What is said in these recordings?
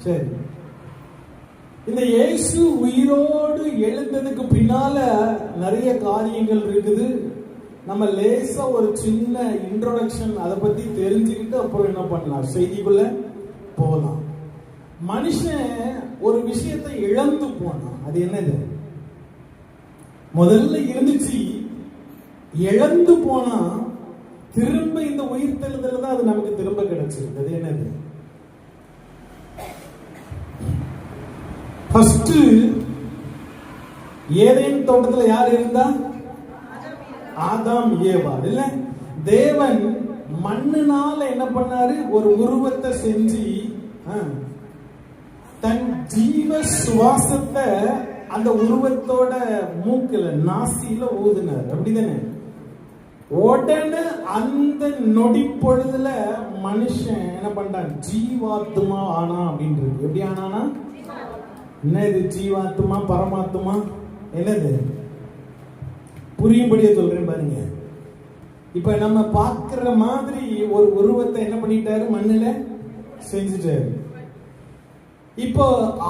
சரி, இந்த இயேசு உயிரோடு எழுந்ததுக்கு பின்னால நிறைய காரியங்கள் இருக்குது. நம்ம லேசா ஒரு சின்ன இன்ட்ரோடக்ஷன் அதை பத்தி தெரிஞ்சுக்கிட்டு அப்புறம் என்ன பண்ணலாம், செய்திக்குள்ள போகலாம். மனுஷன் ஒரு விஷயத்தை இழந்து போனான். அது என்னது? முதல்ல இருந்துச்சு, இழந்து போனா திரும்ப இந்த உயிர் தெழுதல் தான் அது நமக்கு திரும்ப கிடைச்சிருக்கு. அது என்னது? ஃபர்ஸ்ட் ஏதேன் தோட்டத்துல யார் இருந்தா? ஆதாம் ஏவாள். இல்ல, தேவன் மண்ணுனால என்ன பண்ணாரு? ஒரு உருவத்தை செஞ்சு தன் ஜீவ சுவாசத்தை அந்த உருவத்தோட மூக்குல நாசியில ஊதுனார். அப்படிதானே? உடனே அந்த நொடி பொழுதுல மனுஷன் என்ன பண்றான்? ஜீவாத்மா ஆனா அப்படின்றது. எப்படி ஆனானா? என்னது ஜீவாத்மா பரமாத்மா? என்னது? புரியும்படியே சொல்றேன் பாருங்க. இப்ப நம்ம பார்க்கிற மாதிரி ஒரு உருவத்தை என்ன பண்ணிட்டாரு? மண்ணுல செஞ்சுட்டாரு. இப்போ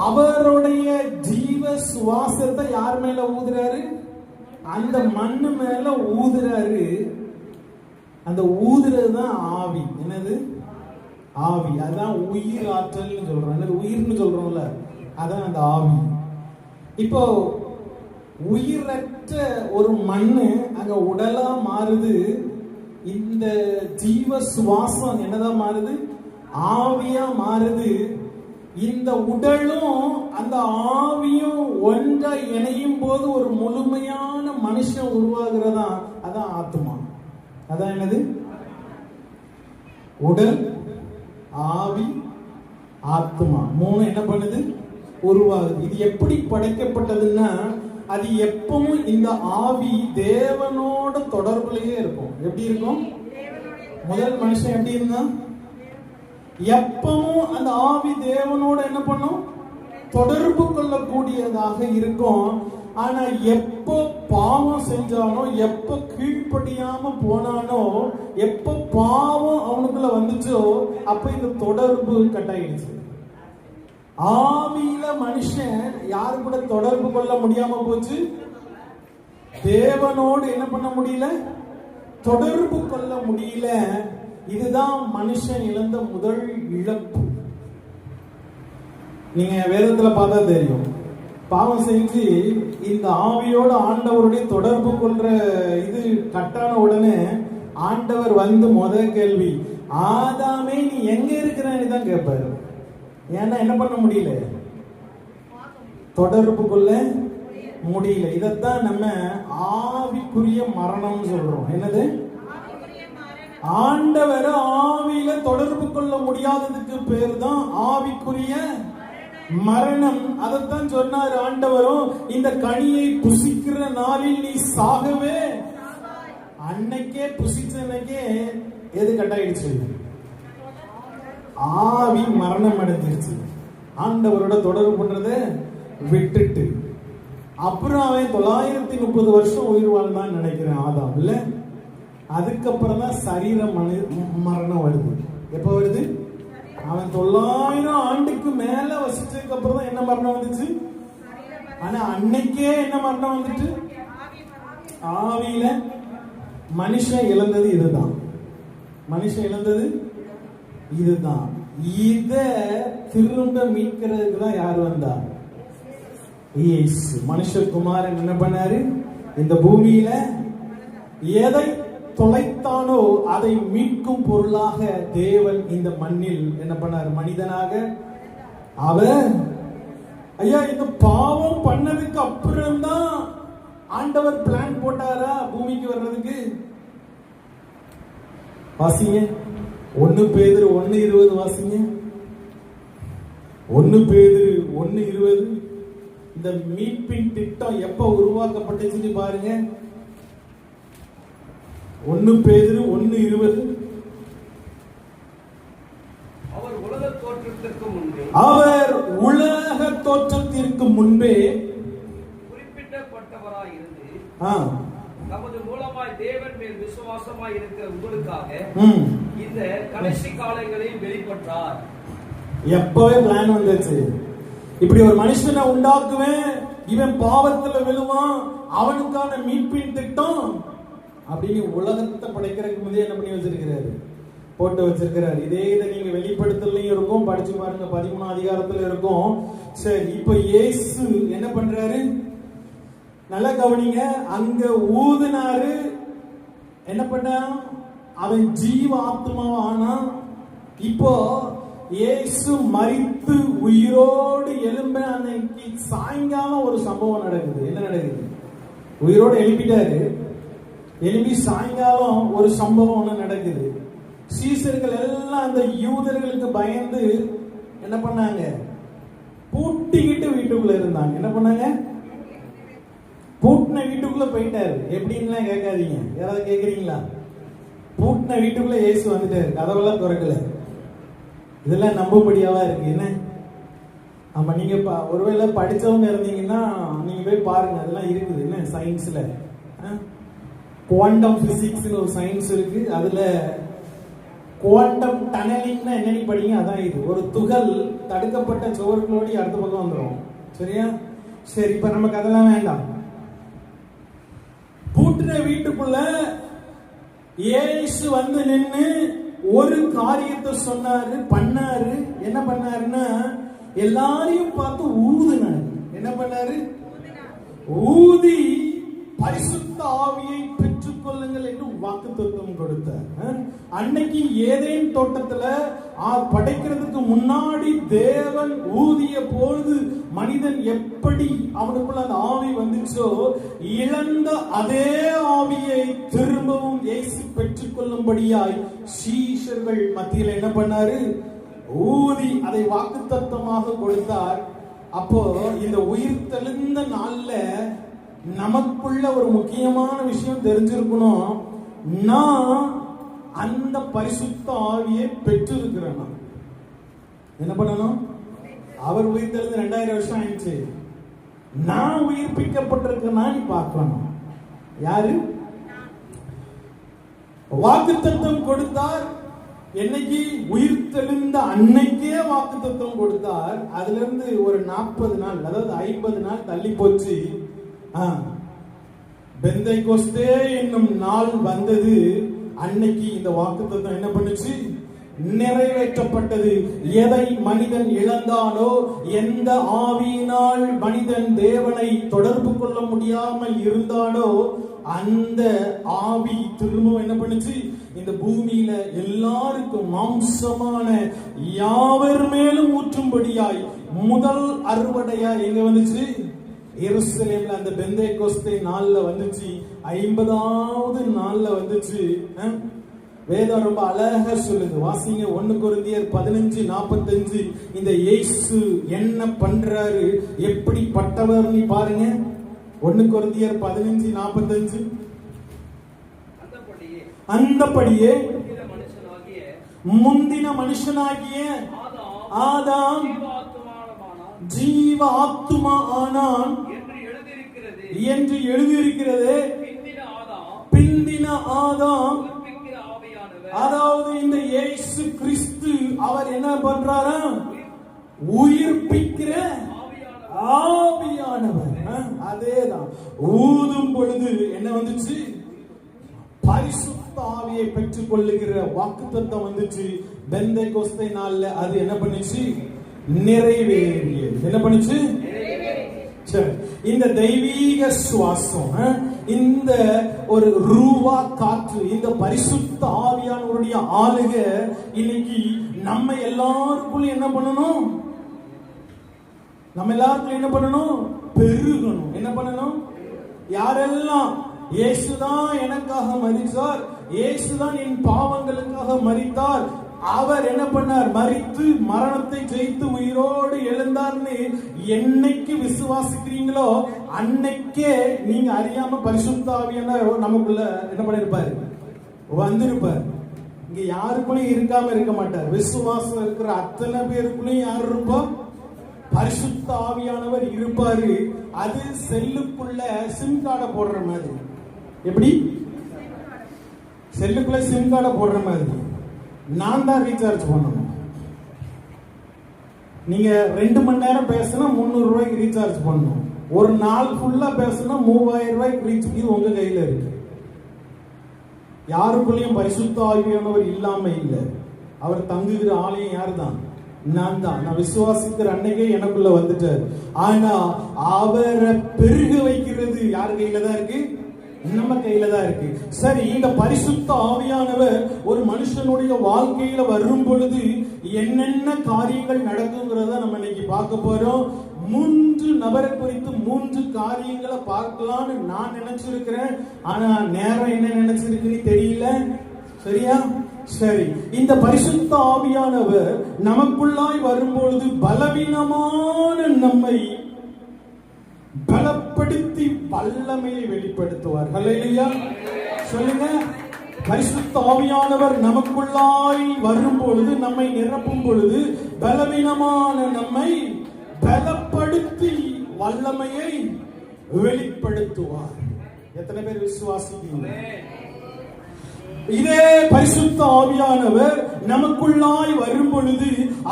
அவருடைய ஜீவ சுவாசத்தை யார் மேல ஊதுறாரு? அந்த மண்ணு மேல ஊதுறாரு. அந்த ஊதுறது தான் ஆவி. என்னது? ஆவி. அதான் உயிர் ஆற்றல் சொல்றோம். உயிர்னு சொல்றோம்ல, அதான் அந்த ஆவி. இப்போ உயிரற்ற ஒரு மண்ணு அங்க உடலா மாறுது. இந்த ஜீவ சுவாசம் என்னதான் மாறுது? ஆவியா மாறுது. இந்த உடலும் அந்த ஆவியும் ஒன்றா இணையும் போது ஒரு முழுமையான மனுஷன் உருவாகிறதா. அதான் ஆத்மா. அதான் என்னது? உடல், ஆவி, ஆத்மா மூணு என்ன பண்ணுது? உருவாகுது. இது எப்படி படைக்கப்பட்டதுன்னா, அது எப்பவும் இந்த ஆவி தேவனோட தொடர்புலயே இருக்கும். எப்படி இருக்கும்? முதல் மனுஷன் எப்படி இருந்தான்? எப்பவும் அந்த ஆவி தேவனோட என்ன பண்ணும்? தொடர்பு கொள்ளக்கூடியதாக இருக்கும். ஆனா எப்போ பாவம் செஞ்சானோ, எப்போ கீழ்ப்படியாம போனானோ, எப்போ பாவம் அவனுக்குள்ள வந்துச்சோ, அப்ப இந்த தொடர்பு கட்டாயிடுச்சு. ஆவியில மனுஷன் யாரு கூட தொடர்பு கொள்ள முடியாம போச்சு? தேவனோடு என்ன பண்ண முடியல? தொடர்பு கொள்ள முடியல. இதுதான் மனுஷன் இழந்த முதல் இழப்பு. நீங்க வேதத்துல பார்த்தா தெரியும், பாவம் செஞ்சு இந்த ஆவியோட ஆண்டவருடைய தொடர்பு கொள்ற இது கட்டான உடனே ஆண்டவர் வந்து முதல் கேள்வி, ஆதாமே நீ எங்க இருக்கிறன்னு தான் கேட்பாரு. ஏன்னா என்ன பண்ண முடியல? தொடர்பு கொள்ள முடியல. இதத்தான் நம்ம ஆவிக்குரிய மரணம் சொல்றோம். என்னது? ஆண்டவர ஆவியில தொடர்பு கொள்ள முடியாததுக்கு பேர் தான் ஆவிக்குரிய மரணம். அதைத்தான் சொன்னார் ஆண்டவரும், இந்த கனியை புசிக்கிற நாளில் நீ சாகவே. அன்னைக்கே புசிச்ச அன்னைக்கே எது கட்டாயிடுச்சு? ஆவி மரணம் அடைஞ்சிருச்சு. ஆண்டவரோட தொடர்பு பண்றத விட்டுட்டு அப்புறம் அவன் 930 வருஷம் உயிர் வாழ்ந்தான்னு நினைக்கிறேன் ஆதாம். இல்ல, அதுக்கப்புறம் தான் சரீர மரணம் வருது. எப்ப வருது? அவன் 900 ஆண்டுக்கு மேல வசிச்சதுக்கு அப்புறம் தான் என்ன மரணம் வந்துச்சு? ஆனா அன்னைக்கே என்ன மரணம் வந்துட்டு? ஆவியில மனுஷன் இழந்தது இதுதான். மனுஷன் இழந்தது இதுதான். இத திரும்ப மீட்கிறதுக்கு தான் யார் வந்தா? இயேசு. மனுஷகுமாரன் என்ன பண்ணாரு? இந்த பூமியில எதை தொலைத்தானோ அதை மீட்கும் பொருளாக தேவன் இந்த மண்ணில் என்ன பண்ணார்? மனிதனாக அவர். ஐயா, இந்த பாவம் பண்ணதுக்கு அப்புறம் தான் ஆண்டவர் பிளான் போட்டாரா பூமிக்கு வர்றதுக்கு? வாசிங்க 1 பேதுரு 1:20 வாசிங்க. 1 பேதுரு 1:20. இந்த மீட்பின் திட்டம் எப்ப உருவாக்கப்பட்டுச்சுன்னு பாருங்க. 1 பேதுரு 1:20. அவர் உலக தோற்றத்திற்கு முன்பே குறிப்பிட்டப்பட்டவராய் இருந்து நமது மூலமாய் தேவன் மேல் விசுவாசமாய் இருக்கிற உங்களுக்காக இந்த கடைசி காலங்களில் வெளிப்பட்டார். எப்பவே பிளான் வந்துச்சு. இப்படி ஒரு மனுஷனை உண்டாக்குவேன், இவன் பாவத்துல விழுவான், அவனுக்கான மீட்பின் திட்டம் அப்படின்னு உலகத்தை படைக்கிறதுக்கு முந்தைய என்ன பண்ணி வச்சிருக்கிறாரு, போட்டு வச்சிருக்கிறாரு. இதே இதை நீங்க வெளிப்படுத்தலையும் இருக்கும், படிச்சு பாருங்க 13ஆம் அதிகாரத்துல இருக்கும். சரி, இப்ப இயேசு என்ன பண்றாரு, நல்லா கவனிங்க. அங்க ஊதுனாரு, என்ன பண்ண, அவன் ஜீவ ஆத்மாவா ஆனா. இப்போ இயேசு மரித்து உயிரோடு எழும்ப அன்னைக்கு சாயங்காலம் ஒரு சம்பவம் நடக்குது. என்ன நடக்குது? உயிரோடு எழுப்பிட்டாரு, எழுப்பி சாயங்காலம் ஒரு சம்பவம் ஒண்ணு நடக்குது. சீசர்கள் எல்லாம் அந்த யூதர்களுக்கு பயந்து என்ன பண்ணாங்க, பூட்டிக்கிட்டு வீட்டுக்குள்ள இருந்தாங்க. என்ன பண்ணாங்க? பூட்டின வீட்டுக்குள்ள போயிட்டாரு. எப்படின்லாம் கேட்காதீங்க, யாராவது கேக்குறீங்களா? பூட்டின வீட்டுக்குள்ள இயேசு வந்துட்டாரு, கதவெல்லாம் திறக்கல. இதெல்லாம் நம்பும்படியாவா இருக்கு. என்ன ஆமா, நீங்க ஒருவேளை படிச்சவங்க இருந்தீங்கன்னா நீங்க போய் பாருங்க, அதெல்லாம் இருக்குது. என்ன சயின்ஸ்ல குவாண்டம் பிசிக்ஸ் ஒரு சயின்ஸ் இருக்கு. அதுல குவாண்டம் டனலிங்னா என்னன்னு படிங்க. அதான் இது, ஒரு துகள் தடுக்கப்பட்ட சுவர்களோடு அடுத்த பக்கம் வந்துடும். சரியா? சரி, இப்ப நமக்கு அதெல்லாம் வேண்டாம். பூட்டின வீட்டுக்குள்ள இயேசு வந்து நின்று ஒரு காரியத்தை சொன்னாரு, பண்ணாரு. என்ன பண்ணாருன்னா, எல்லாரையும் பார்த்து ஊதினாரு. என்ன பண்ணாரு? ஊதி பரிசுத்த ஆவியை பெற்றுக் கொள்ளுங்கள் என்று வாக்குத்தத்தம் கொடுத்தார். அன்னைக்கு ஏதேன் தோட்டத்துல படைக்கிறதுக்கு முன்னாடி தேவன் ஊதிய பொழுது மனிதன் எப்படி அவனுக்குள்ள அந்த ஆவி வந்துச்சோ, இழந்த அதே ஆவியை திரும்பவும் இயேசு பெற்றுக் கொள்ளும்படியாய் சீஷர்கள் மத்தியில் என்ன பண்ணாரு, ஊதி அதை வாக்குத்தத்தமாக கொடுத்தார். அப்போ இந்த உயிர் தெளிந்த நாள்ல நமக்குள்ள ஒரு முக்கியமான விஷயம் தெரிஞ்சிருக்கணும். நான் அந்த பரிசுத்த ஆவியை பெற்றிருக்கிறேன். என்ன பண்ணணும்? அவர் உயிர் தெளிந்து 2000 வருஷம் ஆயிடுச்சு, நான் உயிர்ப்பிக்கப்பட்டிருக்கேன் பார்க்கணும். யாரு? வாக்குத்தத்தம் கொடுத்தார். என்னைக்கு? உயிர் தெளிந்த அன்னைக்கே வாக்குத்தத்தம் கொடுத்தார். அதுல இருந்து ஒரு 40 நாள், அதாவது 50 நாள் தள்ளி போச்சு. பெந்தைகோஸ்தே என்னும் நாள் வந்தது. அன்னைக்கு இந்த வாக்குத்தத்தம் என்ன பண்ணுச்சு? நிறைவேற்றப்பட்டது. எதை மனிதன் இழந்தானோ, எந்த ஆவியினால் மனிதன் தேவனை தொடர்பு கொள்ள முடியாமல் இருந்தானோ, அந்த ஆவி திரும்பவும் என்ன பண்ணுச்சு? இந்த பூமியில எல்லாருக்கும் மாம்சமான யாவர் மேலும் ஊற்றும்படியாய் முதல் அறுவடையா எங்க வந்துச்சு? எருசலேம்ல அந்த பெந்தைகோஸ்தே நாள்ல வந்துச்சு. 50வது நாள்ல வந்துச்சு. வேதம் ரொம்ப அழகா சொல்லுது, வாசிங்க. 1 கொரிந்தியர் 15:45. இந்த இயேசு என்ன பண்றாரு, எப்படிப்பட்டவர் நீ பாருங்க. 1 கொரிந்தியர் 15:45. அந்தபடியே முந்தின மனுஷனாகிய ஆதாம் ஜீவ ஆத்துமா ஆனான் என்று எழுதியிருக்கிறது. பிந்தின ஆதாம், அதாவது இந்த இயேசு கிறிஸ்து அவர் என்ன பண்றாரா? உயிர்ப்பிக்கிற ஆவியானவர். அதேதான். ஊதும் பொழுது என்ன வந்துச்சு? பரிசுத்த ஆவியை பெற்றுக் கொள்ளுகிற வாக்குத்தத்தம் வந்துச்சு. பெந்தைகோஸ்தே நாள்ல அது என்ன பண்ணுச்சு? நிறைவேறியது. என்ன பண்ணுச்சு? சரி, இந்த தெய்வீக சுவாசம், இந்த ஒரு ரூவா காற்று, இந்த பரிசுத்த ஆவியானவருடைய ஆளுக இன்னைக்கு நம்ம எல்லாருக்குள்ள என்ன பண்ணணும்? நம்ம எல்லாருக்குள்ள என்ன பண்ணணும்? பெருகணும். என்ன பண்ணணும்? யாரெல்லாம் இயேசுதான் எனக்காக மரித்தார், இயேசுதான் என் பாவங்களுக்காக மரித்தார், அவர் என்ன பண்ணார்? மரித்து மரணத்தை ஜெயித்து உயிரோடு எழுந்தார்னு என்னைக்கு விசுவாசிக்கிறீங்களோ அன்னைக்கே நீங்க அறியாம பரிசுத்த ஆவியானவர் நமக்குள்ள என்ன பண்ணிருப்பாரு? வந்திருப்பார். இங்க யாருக்குள்ளயும் இருக்காம இருக்க மாட்டார். விசுவாசம் இருக்கிற அத்தனை பேருக்குள்ளயும் யார் இருப்பா? பரிசுத்த ஆவியானவர் இருப்பாரு. அது செல்லுக்குள்ள சிம் கார்டை போடுற மாதிரி. எப்படி? செல்லுக்குள்ள சிம் கார்டை போடுற மாதிரி நான் தான் ரீசார்ஜ் பண்ணணும். நீங்க 2 மணி நேரம் பேசினா 300 ரூபாய்க்கு ரீசார்ஜ் பண்ணணும். ஒரு நாள் ஃபுல்லா பேசினா 3000 ரூபாய்க்கு ரீச். இது உங்க கையில இருக்கு. யாருக்குள்ளேயும் பரிசுத்த ஆவியானவர் இல்லாம இல்லை. அவர் தங்குகிற ஆலயம் யாரு தான்? நான் தான். நான் விசுவாசிக்கிற அன்னைக்கே எனக்குள்ள வந்துட்டார். ஆனா அவரை பெருக வைக்கிறது யார் கையில தான் இருக்கு? நம்ம கையில தான் இருக்கு. சரி, இந்த பரிசுத்த ஆவியானவர் ஒரு மனுஷனுடைய வாழ்க்கையில வரும் பொழுது என்னென்ன காரியங்கள் நடக்குங்கிறத நம்ம இன்னைக்கு பார்க்க போறோம். 3 நபரை குறித்து 3 காரியங்களை பார்க்கலாம்னு நான் நினைச்சிருக்கிறேன். ஆனா நேரம் என்ன நினைச்சிருக்குன்னு தெரியல. சரியா? சரி, இந்த பரிசுத்த ஆவியானவர் நமக்குள்ளாய் வரும்பொழுது பலவீனமான நம்மை பலப்படுத்தி வல்லமையை வெளிப்படுத்துவார். ஹல்லேலூயா சொல்லுங்க. பரிசுத்த ஆவியானவர் நமக்குள்ளாய் வரும் பொழுது, நம்மை நிரப்பும் பொழுது பலவீனமான நம்மை பலப்படுத்தி வல்லமையை வெளிப்படுத்துவார். எத்தனை பேர் விசுவாசிக்கிறீங்க? இதே பரிசுத்த ஆவியானவர் நமக்குள்ளாய் வரும் பொழுது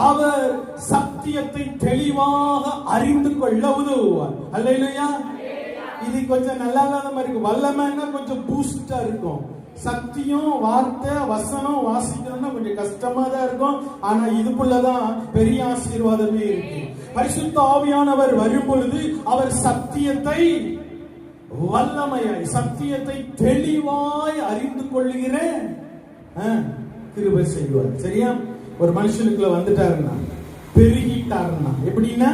அவர் சத்தியத்தை தெளிவாக அறிந்து கொள்ள உதவுவார். அல்லேலூயா. இது கொஞ்சம் நல்லா இல்லாத மாதிரி இருக்கும். வல்லமைன்னா கொஞ்சம் பூஸ்டா இருக்கும். சத்தியம், வார்த்தை, வசனம் வாசிக்கணும்னா கொஞ்சம் கஷ்டமா தான் இருக்கும். ஆனா இதுக்குள்ளதான் பெரிய ஆசீர்வாதமே இருக்கு. பரிசுத்த ஆவியானவர் வரும் பொழுது அவர் சத்தியத்தை வல்லமையாய், சத்தியத்தை தெளிவாய் அறிந்து கொள்ளுகிற கிருபை செய்வார். சரியா? ஒரு மனுஷனுக்குள்ள வந்துட்டாருன்னா, பெருகிட்டாருன்னா எப்படின்னா,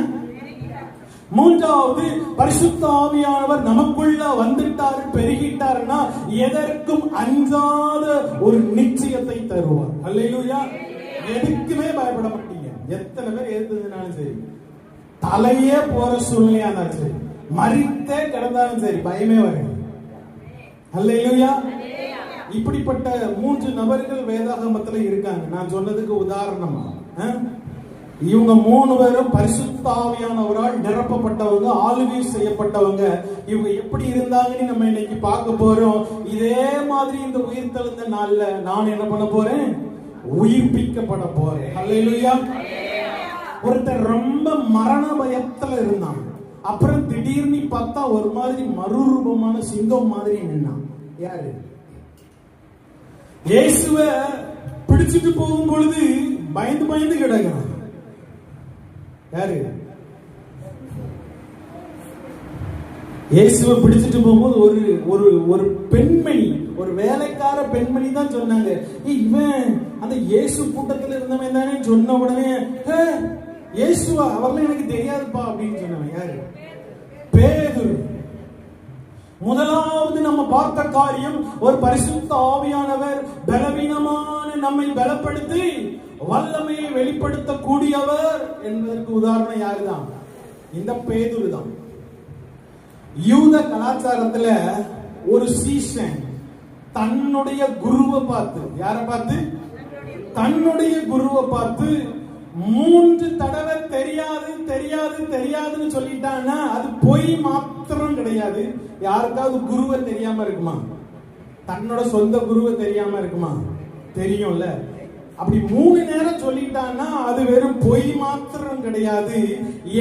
மூன்றாவது பரிசுத்த ஆவியானவர் நமக்குள்ள வந்துட்டாரு, பெருகிட்டாருன்னா எதற்கும் அஞ்சாத ஒரு நிச்சயத்தை தருவார். அல்லேலூயா. எதுக்குமே பயப்பட மாட்டீங்க. எத்தனை பேர் எதிர்த்ததுனாலும் சரி, தலையே போற சூழ்நிலையா இருந்தாலும் சரி, மரித்தே கிடந்தாலும் சரி, பயமே வரும். அல்லேலூயா. இப்படிப்பட்ட 3 நபர்கள் வேதாகமத்துல இருக்காங்க. நான் சொன்னதுக்கு உதாரணமா இவங்க 3 பேரும் பரிசுத்த ஆவியானவரால் நிரப்பப்பட்டவங்க, ஆளுகை செய்யப்பட்டவங்க. இவங்க எப்படி இருந்தாங்கன்னு நம்ம இன்னைக்கு பார்க்க போறோம். இதே மாதிரி இந்த உயிர்த்தெழுந்த நாள்ல நான் என்ன பண்ண போறேன்? உயிர்ப்பிக்கப்பட போறேன். அல்லேலூயா. ஒருத்தர் ரொம்ப மரண பயத்துல இருந்தான். அப்புறம் திடீர்னு பார்த்தா ஒரு மாதிரி மறுரூபமான சிங்கம் மாதிரி நின்னான். யாரு? இயேசுவை பிடிச்சிட்டு போகும் பொழுது பயந்து பயந்து கிடக்கிறான். யாரு? இயேசுவை பிடிச்சிட்டு போகும்போது ஒரு ஒரு பெண்மணி, ஒரு வேலைக்கார பெண்மணி தான் சொன்னாங்க, இவன் அந்த இயேசு கூட்டத்தில் இருந்தவன் தானே. சொன்ன உடனே இயேசுவா? அவர்லாம் எனக்கு தெரியாதுப்பா அப்படின்னு சொன்னவன் யாரு? பேதுரு. முதலாவது நம்ம பார்த்த காரியம், ஒரு பரிசுத்த ஆவியானவர் பலவீனமான நம்மை பலப்படுத்தி வல்லமையை வெளிப்படுத்த கூடியவர் என்பதற்கு உதாரணம் யாருதான்? இந்த பேதுரு தான். யூத கலாச்சாரத்துல ஒரு சீஷன் தன்னுடைய குருவை பார்த்து, யாரை பார்த்து? தன்னுடைய குருவை பார்த்து 3 தடவை தெரியாது தெரியாது தெரியாதுன்னு சொல்லிட்டான்னா அது பொய் மாத்திரம் கிடையாது. யாருக்காவது குருவை தெரியாம இருக்குமா? தன்னோட சொந்த குருவை தெரியாம இருக்குமா? தெரியும்ல. அப்படி 3 நேரம் சொல்லிட்டான்னா அது வெறும் பொய் மாத்திரம் கிடையாது.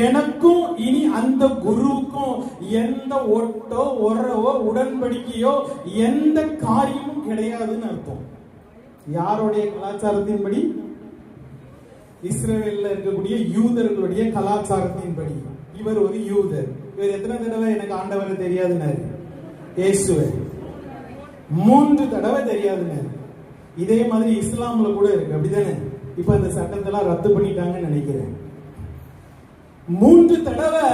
எனக்கும் இனி அந்த குருவுக்கும் எந்த ஒட்டோ உறவோ உடன்படிக்கையோ எந்த காரியமும் கிடையாதுன்னு அர்த்தம். யாருடைய கலாச்சாரத்தின்படி? இஸ்ரவேல்ல இருக்கக்கூடிய யூதர்களுடைய கலாச்சாரத்தின்படி. இவர் ஒரு யூதர். இவர் எத்தனை தடவை எனக்கு ஆண்டவரை தெரியாதுன்னாரு? இயேசுவை 3 தடவை தெரியாதுன்னாரு. இதே மாதிரி இஸ்லாம்ல கூட இருக்கு, அப்படிதானே? இப்ப அந்த சட்டத்தெல்லாம் ரத்து பண்ணிட்டாங்கன்னு நினைக்கிறேன். 3 தடவை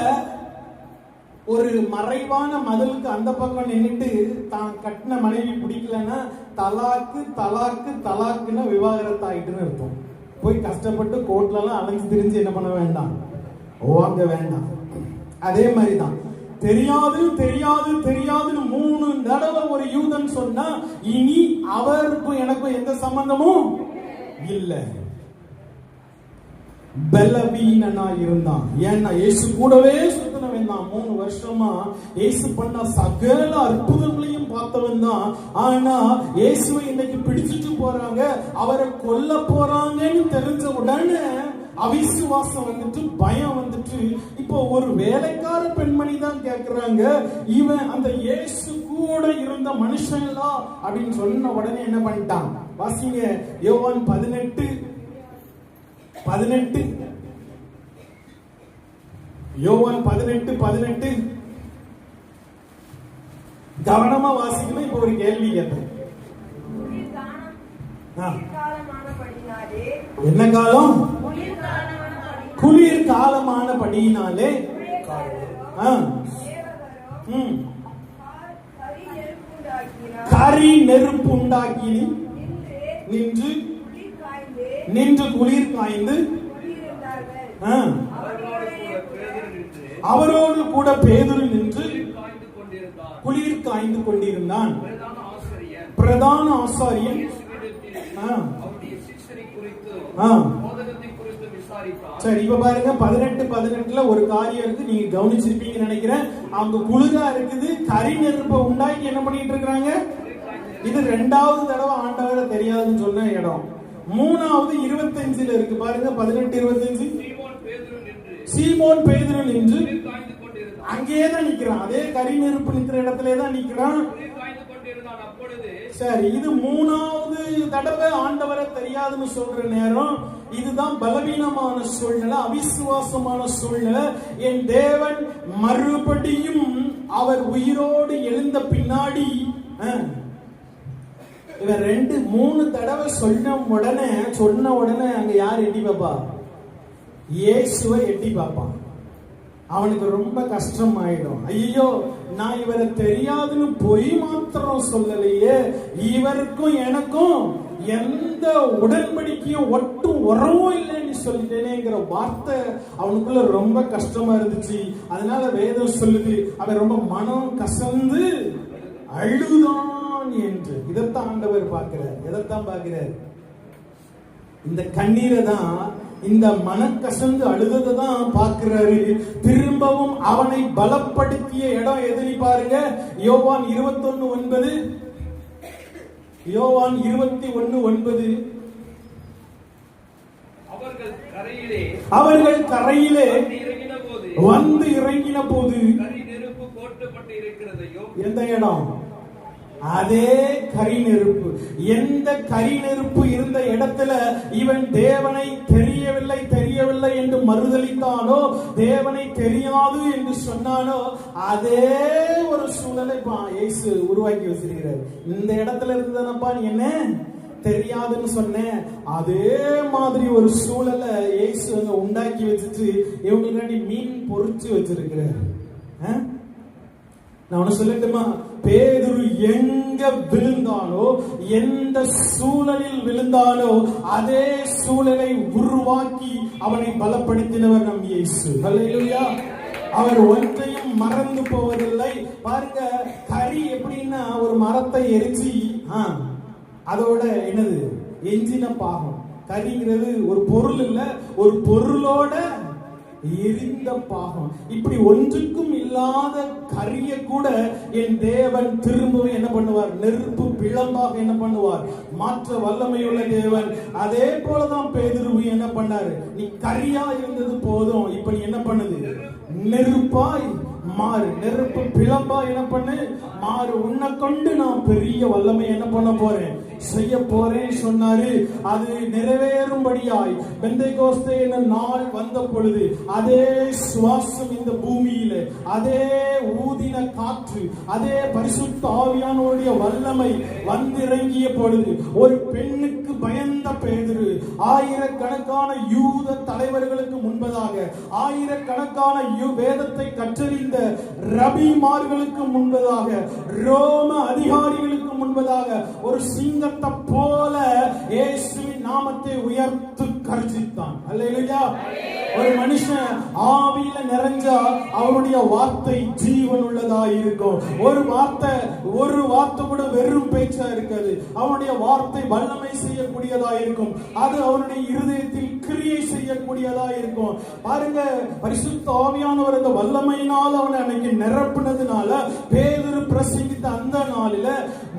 ஒரு மறைவான மதிலுக்கு அந்த பக்கம் நின்றுட்டு தான் கட்டின மனைவி பிடிக்கலன்னா தலாக்கு தலாக்கு தலாக்குன்னா விவாகரத்து ஆயிட்டுன்னு அர்த்தம். போய் கஷ்டப்பட்டு கோர்ட்ல எல்லாம் அலைஞ்சு திரிஞ்சு என்ன பண்ண வேண்டாம், வாங்க வேண்டாம். அதே மாதிரிதான் தெரியாது தெரியாது தெரியாதுன்னு 3 தடவை ஒரு யூதன் சொன்னா இனி அவருக்கும் எனக்கும் எந்த சம்பந்தமும் இல்ல. பலவீனனா இருந்தான். ஏன்னா இயேசு கூடவே சுத்தின பார்த்தவன் தான். 3 வருஷமா இயேசு பண்ண சகல அற்புதங்களையும் பார்த்தவன் தான். ஆனா இயேசுவை இன்னைக்கு பிடிச்சிட்டு போறாங்க, அவரை கொல்ல போறாங்கன்னு தெரிஞ்ச உடனே அவிசுவாசம் வந்துட்டு, பயம் வந்துட்டு, இப்போ ஒரு வேலைக்கார பெண்மணி தான் கேட்கிறாங்க, இவன் அந்த இயேசு கூட இருந்த மனுஷன்லா அப்படின்னு சொன்ன உடனே என்ன பண்ணிட்டான்? வாசிங்க யோவான் 18 யோவான் 18 கவனமா வாசிக்கணும். இப்போ ஒரு கேள்வி கேட்டேன். என்ன காலம்? குளிர் காலமானபடியினாலே கரி நெருப்பு உண்டாக்கி நின்று குளிர் காய்ந்து அவரோடு கூட பேதுரு நின்று குளிர் காய்ந்து கொண்டிருந்தான். பிரதான ஆசாரியன் சரி, இப்ப பாருங்க 18 ஒரு காரியம் இருக்கு, நீங்க கவனிச்சிருப்பீங்க நினைக்கிறேன். அவங்க குளிரா இருக்குது, கரி நெருப்பை உண்டாக்கி என்ன பண்ணிட்டு இருக்காங்க? இது 2வது தடவை ஆண்டவரை தெரியாதுன்னு சொன்ன இடம். 3வது 25 இருக்கு பாருங்க. 18:25 சீமோன் பேதுரு நின்று அங்கேயே தான் நிக்கிறான். அதே கரி நெருப்பு நிக்கிற இடத்துல தான் நிக்கிறான். சரி, இது 3வது தடவை ஆண்டவரை தெரியாதுன்னு சொல்ற நேரம். இதுதான் பலவீனமான சூழ்நிலை, அவிசுவாசமான சூழ்நிலை. என் தேவன் மறுபடியும் அவர் உயிரோடு எழுந்த பின்னாடி இவன் 2-3 தடவை சொன்ன உடனே அங்க யார் எட்டி பாப்பா? இயேசுவை எட்டி பாப்பான். அவனுக்கு ரொம்ப கஷ்டம் ஆயிடும். ஐயோ, நான் இவரை தெரியாதுன்னு பொய் மாத்திரம் சொல்லலையே, இவருக்கும் எனக்கும் எந்த உடன்படிக்கையும் ஒட்டும் உறவும் இல்லைன்னு சொல்லிட்டேனேங்கிற வார்த்தை அவனுக்குள்ள ரொம்ப கஷ்டமா இருந்துச்சு. அதனால வேதம் சொல்லுது, அவன் ரொம்ப மனம் கசந்து அழுதான் என்று. இதைத்தான் ஆண்டவர் பார்க்கிறார். எதைத்தான் பார்க்கிறார்? இந்த கண்ணீரை தான், இந்த மனக்கசந்து அழுததை தான் பார்க்கிறாரு. திரும்பவும் அவனை பலப்படுத்திய இடம் எதிரி பாருங்க. யோவான் 21:9 அவர்கள் கரையிலே வந்து இறங்கின போது எந்த இடம்? அதே கரி நெருப்பு. எந்த கரி நெருப்பு இருந்த இடத்துல இவன் தேவனை தெரியவில்லை என்று மறுதலித்தானோ, தேவனை தெரியாது என்று சொன்னானோ, அதே ஒரு சூழலை இயேசு உருவாக்கி வச்சிருக்கிறார். இந்த இடத்துல இருந்ததானப்பா நீ என்ன தெரியாதுன்னு சொன்னேன், அதே மாதிரி ஒரு சூழலை இயேசு அங்க உண்டாக்கி வச்சுட்டு இவங்களுக்காண்டி மீன் பொறிச்சு வச்சிருக்கிறார். நான் ஒண்ணு சொல்லட்டுமா? பேதுரு எங்க விழுந்தானோ, எந்த சூழலில் விழுந்தானோ, அதே சூழலை உருவாக்கி அவனை பலப்படுத்தினவர் நம் இயேசு. ஹல்லேலூயா. அவர் ஒன்றையும் மறந்து போவதில்லை. பாருங்க, கரி எப்படின்னா ஒரு மரத்தை எரிச்சு அதோட என்னது எஞ்சின பாகம். கரிங்கிறது ஒரு பொருள் இல்ல, ஒரு பொருளோட எரிந்த பாகம். இப்படி ஒன்றுக்கும் இல்லாத கரிய கூட என் தேவன் திரும்பவும் என்ன பண்ணுவார்? நெருப்பு பிளம்பாக என்ன பண்ணுவார்? மாற்ற வல்லமையுள்ள தேவன். அதே போலதான் பேதுருவு என்ன பண்ணாரு? நீ கரியா இருந்தது போதும், இப்ப நீ என்ன பண்ணுது? நெருப்பாய் மாறு. நெருப்பு பிளம்பா என்ன பண்ணு? மாறு. உன்னை கொண்டு நான் பெரிய வல்லமை என்ன பண்ண போறேன்? செய்ய போறேன் சொன்னாரு. அது நிறைவேறும்படியாய் பெந்தேகோஸ்தே என்ற நாள் வந்த பொழுது அதே சுவாசம் இந்த பூமியில, அதே ஊதின காற்று, அதே பரிசுத்த ஆவியானவருடைய வல்லமை வந்திறங்கிய பொழுது ஒரு பெண்ணுக்கு பயந்த பேதுரு ஆயிரக்கணக்கான யூத தலைவர்களுக்கு முன்பதாக, ஆயிரக்கணக்கான வேதத்தை கற்றறிந்த ரபிமார்களுக்கு முன்பதாக, ரோம அதிகாரிகளுக்கு முன்பதாக ஒரு சிங்கத்தை போல இயேசுவின் நாமத்தை உயர்த்து கர்ஜித்தான். அல்லேலூயா. ஒரு மனுஷன் ஆவியில நிறைஞ்சா அவருடைய வார்த்தை ஜீவன் உள்ளதா இருக்கும். ஒரு வார்த்தை கூட வெறும் பேச்சா இருக்காது. அவனுடைய வார்த்தை வல்லமை செய்யக்கூடியதா இருக்கும். அது அவனுடைய இருதயத்தில் கிரியை செய்யக்கூடியதா இருக்கும். பாருங்க, பரிசுத்த ஆவியானவர் அந்த வல்லமையினால் அவனை அன்னைக்கு நிரப்பினதுனால பேதுரு பிரசங்கித்த அந்த நாளில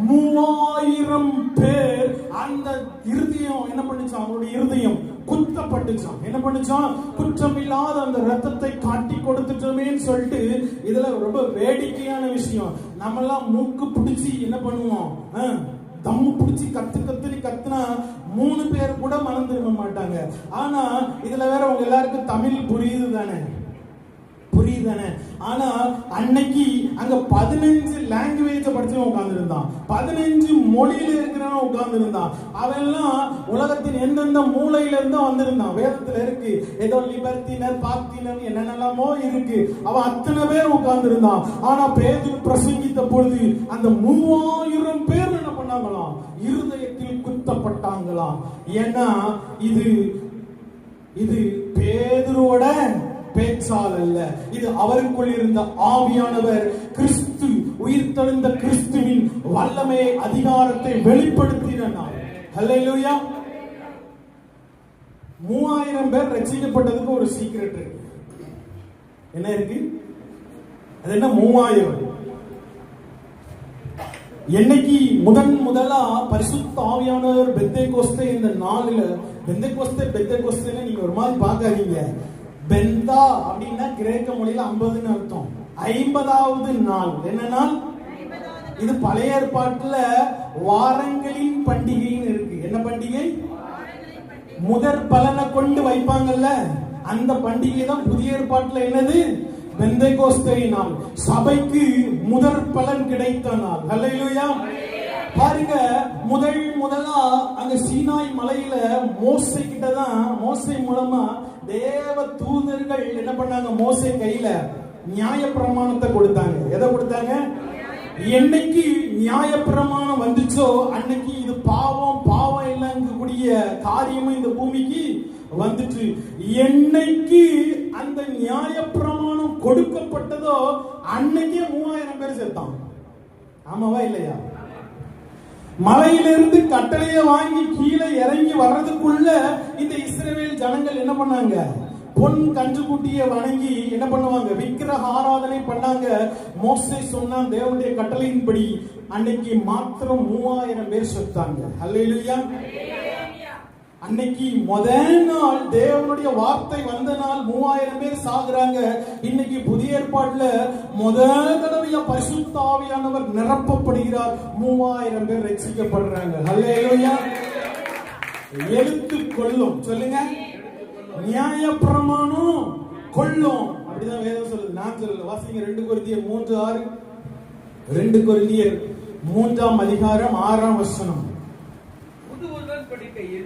3000 பேர் அந்த இருதயம் என்ன பண்ணுச்சான், அவனுடைய இருதயம் குத்தப்பட்டுச்சான். என்ன பண்ணுச்சான், குற்றமில்லாத அந்த ரத்தத்தை காட்டி கொடுத்துட்டோமேன்னு சொல்லிட்டு. இதுல ரொம்ப வேடிக்கையான விஷயம், நம்ம எல்லாம் மூக்கு பிடிச்சி என்ன பண்ணுவோம், தம்மு பிடிச்சி கத்துனா 3 பேர் கூட மனம் திரும்ப மாட்டாங்க. ஆனா இதுல வேற உங்க எல்லாருக்கும் தமிழ் புரியுது தானே? ஆனா அன்னைக்கு அங்க 15 லாங்குவேஜ் படிச்சவன் உட்கார்ந்து இருந்தான். 15 மொழியில இருக்கிறவன் உட்கார்ந்து இருந்தான். அவெல்லாம் உலகத்தின் எந்தெந்த மூலையில இருந்தும் வந்திருந்தான். வேதத்துல இருக்கு, ஏதோ லிபர்த்தினர் பாக்தினர் என்னென்னலாமோ இருக்கு. அவன் அத்தனை பேர் உட்கார்ந்து இருந்தான். ஆனா பேதுரு பிரசங்கித்த பொழுது அந்த 3000 பேர் என்ன பண்ணாங்களாம், இருதயத்தில் குத்தப்பட்டாங்களாம். ஏன்னா இது பேதுருவோட பேச்சால் அல்ல, இது அவருக்குள் இருந்த ஆவியானவர் கிறிஸ்து, உயிர்த்தெழுந்த கிறிஸ்துவின் வல்லமை அதிகாரத்தை வெளிப்படுத்தினார். ஹல்லேலூயா. 3000 பேர் ரட்சிக்கப்பட்டதுக்கு ஒரு சீக்ரெட் இருக்கு. என்ன இருக்கு? அது என்ன? 3000. என்னைக்கு முதலா பரிசுத்த ஆவியானவர் பெந்தேகோஸ்தே இந்த நாளில, பெந்தேகோஸ்தே நீங்க ஒரு மாதிரி பார்க்காதீங்க. பெந்தா அப்படின்னா கிரேக்க மொழியில 50ன்னு அர்த்தம். 50வது நாள். என்ன நாள் இது? பழைய ஏற்பாட்டுல வாரங்களின் பண்டிகைன்னு இருக்கு. என்ன பண்டிகை? முதற் பலனை கொண்டு வைப்பாங்கல்ல, அந்த பண்டிகை தான் புதிய ஏற்பாட்டுல என்னது? பெந்தேகோஸ்தே நாள். சபைக்கு முதற் பலன் கிடைத்த நாள். ஹல்லேலூயா. பாருங்க, முதலா அங்க சீனாய் மலையில மோசே கிட்டதான், மோசே மூலமா தேவ தூதர்கள் என்ன பண்ணாங்க, மோசே கையில நியாயப்பிரமாணத்தை கொடுத்தாங்க. எதை கொடுத்தாங்க? என்னைக்கு நியாயப்பிரமாணம் வந்துச்சோ அன்னைக்கு இது பாவம் இல்லைங்கக்கூடிய காரியமும் இந்த பூமிக்கு வந்துச்சு. என்னைக்கு அந்த நியாயப்பிரமாணம் கொடுக்கப்பட்டதோ அன்னைக்கே 3000 பேர் சேர்த்தான். ஆமாவா இல்லையா? மலையிலிருந்து கட்டளையை வாங்கி கீழே இறங்கி வர்றதுக்குள்ள இந்த இஸ்ரவேல் ஜனங்கள் என்ன பண்ணாங்க, பொன் கன்றுக்குட்டியை வணங்கி என்ன பண்ணுவாங்க, விக்கிரக ஆராதனை பண்ணாங்க. மோசே சொன்ன தேவனுடைய கட்டளையின்படி அன்னைக்கு மாத்திரம் 3000 பேர் செத்தாங்க. அல்லேலூயா. அன்னைக்கு முதல் நாள் தேவனுடைய வார்த்தை வந்த நாள் 3000 பேர் சாகுறாங்க. இன்னைக்கு புதிய ஏற்பாட்டுல முதல் தடவையா பரிசுத்த ஆவியானவர் நிரப்பப்படுகிறார். 3000 பேர் ரட்சிக்கப்படுறாங்க. ஹல்லேலூயா. எழுத்து கொல்லும். சொல்லுங்க, நியாயப்பிரமாணம் கொல்லும். அப்படிதான் வேதம் சொல்லுது. நான் சொல்லல, வாசிங்க 2 கொரிந்தியர் 3:6. 2 கொரிந்தியர் 3ஆம் அதிகாரம் 6ஆம் வசனம்.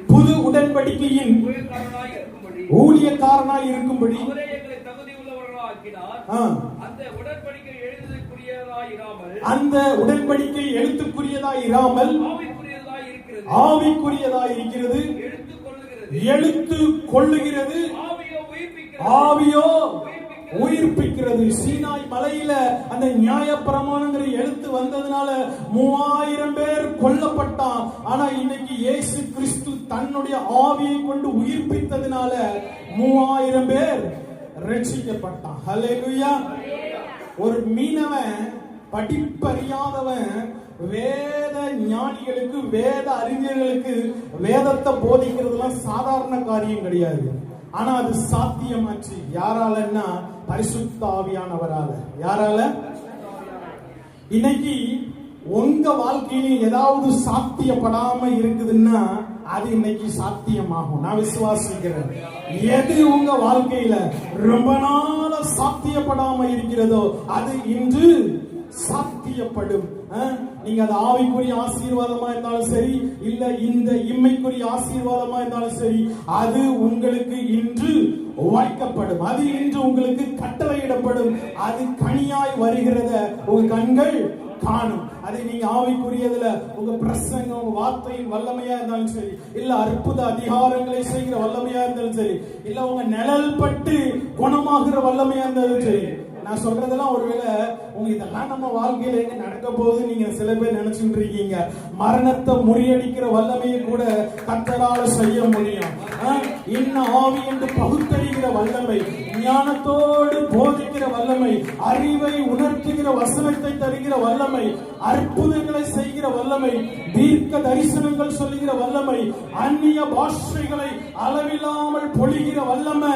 புது உடன்படிக்கையின் ஊழியக்காரனாய் இருக்கும்படி அந்த உடன்படிக்கை எழுத்துக்குரியதாய் இராமல் ஆவிக்குரியதாய் இருக்கிறது. எழுத்து கொள்ளுகிறது, ஆவியோ உயிர்ப்பிக்கிறது. சீனாய் மலையில அந்த நியாயப்பிரமாணங்கிற எழுத்து வந்ததுனால 3000 பேர் கொல்லப்பட்டான். ஆனா இன்னைக்கு இயேசு கிறிஸ்து தன்னுடைய ஆவியை கொண்டு உயிர்ப்பித்ததுனால 3000 பேர் ரட்சிக்கப்பட்டான். ஹல்லேலூயா. ஒரு மீனவன், படிப்பறியாதவன், வேத ஞானிகளுக்கு, வேத அறிஞர்களுக்கு வேதத்தை போதிக்கிறதுலாம் சாதாரண காரியம் கிடையாது. ஆனா அது சாத்தியமாச்சு. யாராலன்னா பரிசுத்த ஆவியானவரால. யாரால? இன்னைக்கு உங்க வாழ்க்கையில ஏதாவது சாத்தியப்படாம இருக்குதுன்னா அது இன்னைக்கு சாத்தியமாகும். நான் விசுவாசிக்கிறேன். எது உங்க வாழ்க்கையில ரொம்ப நாள சாத்தியப்படாம இருக்கிறதோ அது இன்று சாத்தியப்படும். நீங்க அது ஆவிக்குரிய ஆசீர்வாதமா இருந்தாலும் சரி, இல்ல இந்த இம்மைக்குரிய ஆசீர்வாதமா இருந்தாலும் சரி, அது உங்களுக்கு இன்று வாய்க்கப்படும். அது இன்று உங்களுக்கு கட்டளையிடப்படும். அது கனியாய் வருகிறத உங்க கண்கள் காணும். அதை நீங்க ஆவிக்குரியதுல உங்க பிரசங்கம், உங்க வார்த்தையின் வல்லமையா இருந்தாலும் சரி, இல்ல அற்புத அதிகாரங்களை செய்கிற வல்லமையா இருந்தாலும் சரி, இல்ல உங்க நிழல் பட்டு குணமாகிற வல்லமையா இருந்தாலும் சரி. நான் சொல்றதெல்லாம் ஒருவேளை உங்க இதெல்லாம் நம்ம வாழ்க்கையில எங்க நடக்க போகுது நீங்க சில பேர் நினைச்சுட்டு இருக்கீங்க. மரணத்தை முறியடிக்கிற வல்லமையை கூட கர்த்தரால செய்ய முடியும். இன்ன ஆவி என்று பகுத்தறிகிற வல்லமை, ஞானத்தோடு போதிக்கிற வல்லமை, அறிவை உணர்த்துகிற வசனத்தை தருகிற வல்லமை, அற்புதங்களை செய்கிற வல்லமை, தீர்க்க தரிசனங்கள் சொல்லுகிற வல்லமை, அந்நிய பாஷைகளை அளவில்லாமல் பொழிகிற வல்லமை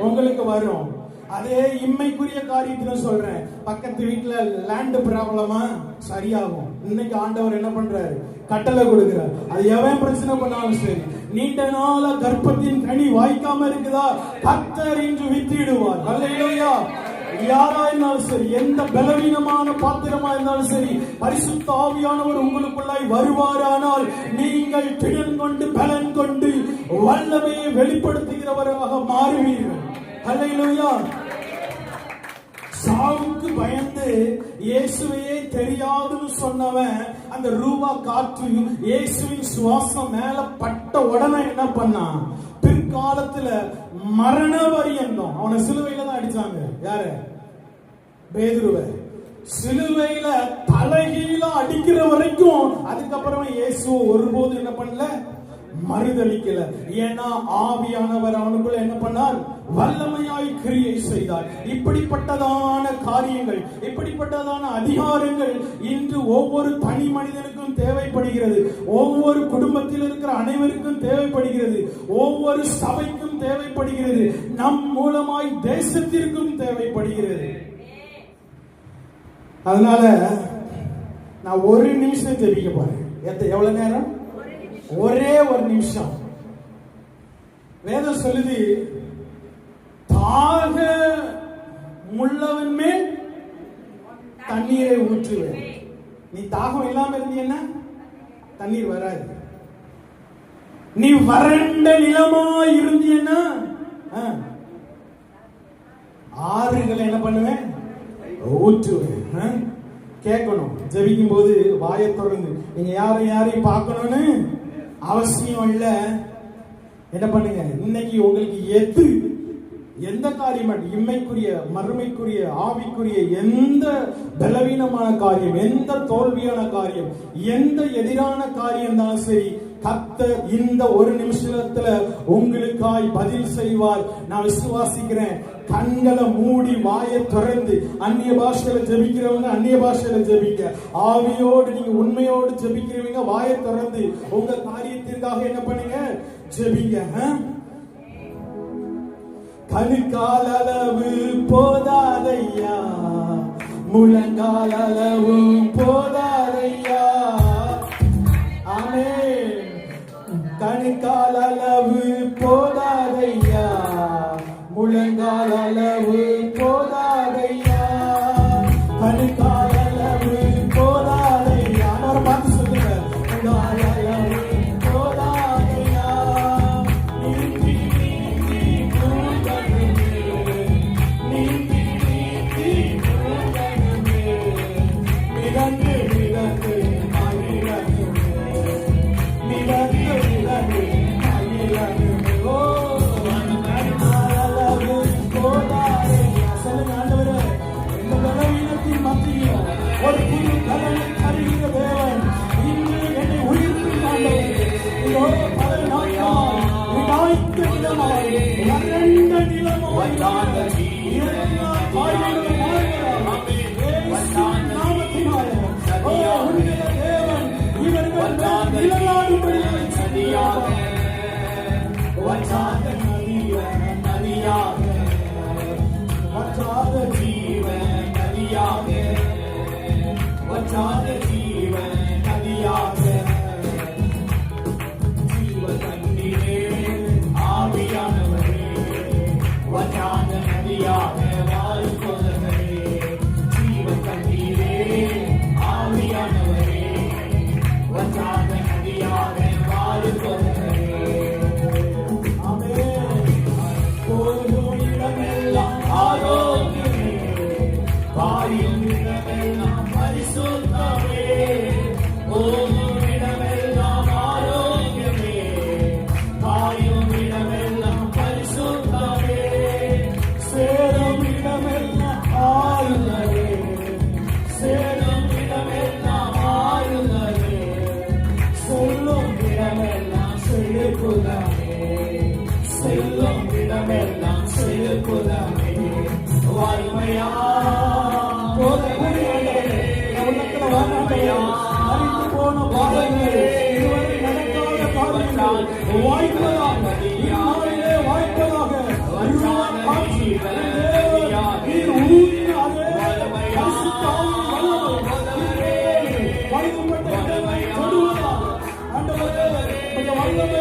உங்களுக்கு வரும். அதே இம்மைக்குரிய காரியத்துல சொல்றேன். பக்கத்து வீட்டுல லேண்ட் ப்ராப்ளமா சரியாகும். இன்னைக்கு ஆண்டவர் என்ன பண்றாரு? கட்டளை கொடுக்கிறார். அது எவன் பிரச்சனை பண்ணாலும் சரி, நீண்ட நாள கர்ப்பத்தின் கனி வாய்க்காம இருக்குதா, கர்த்தர் இன்று வித்திடுவார். அல்லேலூயா. யாரா இருந்தாலும் சரி, எந்த பலவீனமான பாத்திரமா இருந்தாலும் சரி, பரிசுத்த ஆவியானவர் உங்களுக்குள்ளாய் வருவாரானால் நீங்கள் திடன் கொண்டு பலன் கொண்டு வல்லமையை வெளிப்படுத்துகிறவராக மாறுவீர்கள். அல்லேலூயா. சாவுக்கு பயந்து இயேசுவையே தெரியாதுன்னு சொன்னவன் அந்த ரூபா காற்று இயேசுவின் சுவாசம் மேல பட்ட உடனே என்ன பண்ணான்? பிற்காலத்துல மரண பரியந்தம் அவனை சிலுவையில தான் அடிச்சாங்க. யாரு? பேதுருவை சிலுவையில தலைகீழ அடிக்கிற வரைக்கும். அதுக்கப்புறம் இயேசு ஒருபோது என்ன பண்ணல? மறுதளிக்கல. ஏன்னா ஆவியானவர் அவனுக்குள்ள என்ன பண்ணார்? வல்லமையாய் கிரியை செய்தார். இப்படிப்பட்டதான காரியங்கள், இப்படிப்பட்டதான அதிகாரங்கள் இன்று ஒவ்வொரு தனி மனிதனுக்கும் தேவைப்படுகிறது. ஒவ்வொரு குடும்பத்தில் இருக்கிற அனைவருக்கும் தேவைப்படுகிறது. ஒவ்வொரு சபைக்கும் தேவைப்படுகிறது. நம் மூலமாய் தேசத்திற்கும் தேவைப்படுகிறது. அதனால நான் ஒரு நிமிஷம் ஜெபிக்க போறேன். எவ்வளவு நேரம்? ஒரே ஒரு நிமிஷம். வேதம் சொல்லுது, தாக முள்ளவன் மேல் தண்ணீரை ஊற்றுவேன். நீ தாகம் இல்லாம இருந்தீன்னா தண்ணீர் வராது. நீ வறண்ட நிலமா இருந்தீன்னா ஆறுகளை என்ன பண்ணுவேன்? ஊற்றுவேன். கேட்கணும். ஜெபிக்கும் போது வாயை திறந்து நீங்க யாரையும் பார்க்கணும்னு அவசியம் இல்ல. என்ன பண்ணுங்க, இன்னைக்கு உங்களுக்கு எந்த காரியம், இம்மைக்குரிய மறுமைக்குரிய ஆவிக்குரிய எந்த பலவீனமான காரியம், எந்த தோல்வியான காரியம், எந்த எதிரான காரியம் தான் சரி, கர்த்தர் இந்த ஒரு நிமிஷத்துல உங்களுக்காய் பதில் செய்வார். நான் விசுவாசிக்கிறேன். கண்களை மூடி வாயை திறந்து அந்நிய பாஷையில ஜெபிக்கிறவங்க அந்நிய பாஷையில ஜெபிக்க, ஆவியோடு நீங்க உண்மையோடு ஜெபிக்கிறவங்க வாயை திறந்து உங்க காரியத்திற்காக என்ன பண்ணுங்க? ஜெபிங்க. கணுக்கால் அளவு போதாதையா, முழங்கால் அளவு போதாதையா. ஆமென். கணுக்கால் அளவு போதாதையா, முழங்கால் அளவு போதாதையா, கணுக்கால் அளவு போதாதையா. அவரை பார்த்து சொல்லுங்க, கணுக்கால் அளவு போதாதையா. நீந்தி நீந்தி மூழ்கணுமே, நீந்தி நீந்தி மூழ்கணுமே, மிதந்து மிதந்து மகிழணுமே, மிதந்து மிதந்து மகிழணுமே. ஓ கணுக்கால் அளவு போதாதையா. வாய்ப்பதாக இந்நாளிலே வாய்ப்பதாக காட்சி நீர் ஊதின அதே பரிசுத்த ஆவியின் வல்லமை வழிபட்ட இடங்களை தொடுவதாக ஆண்டவரே உம்முடைய வல்லமை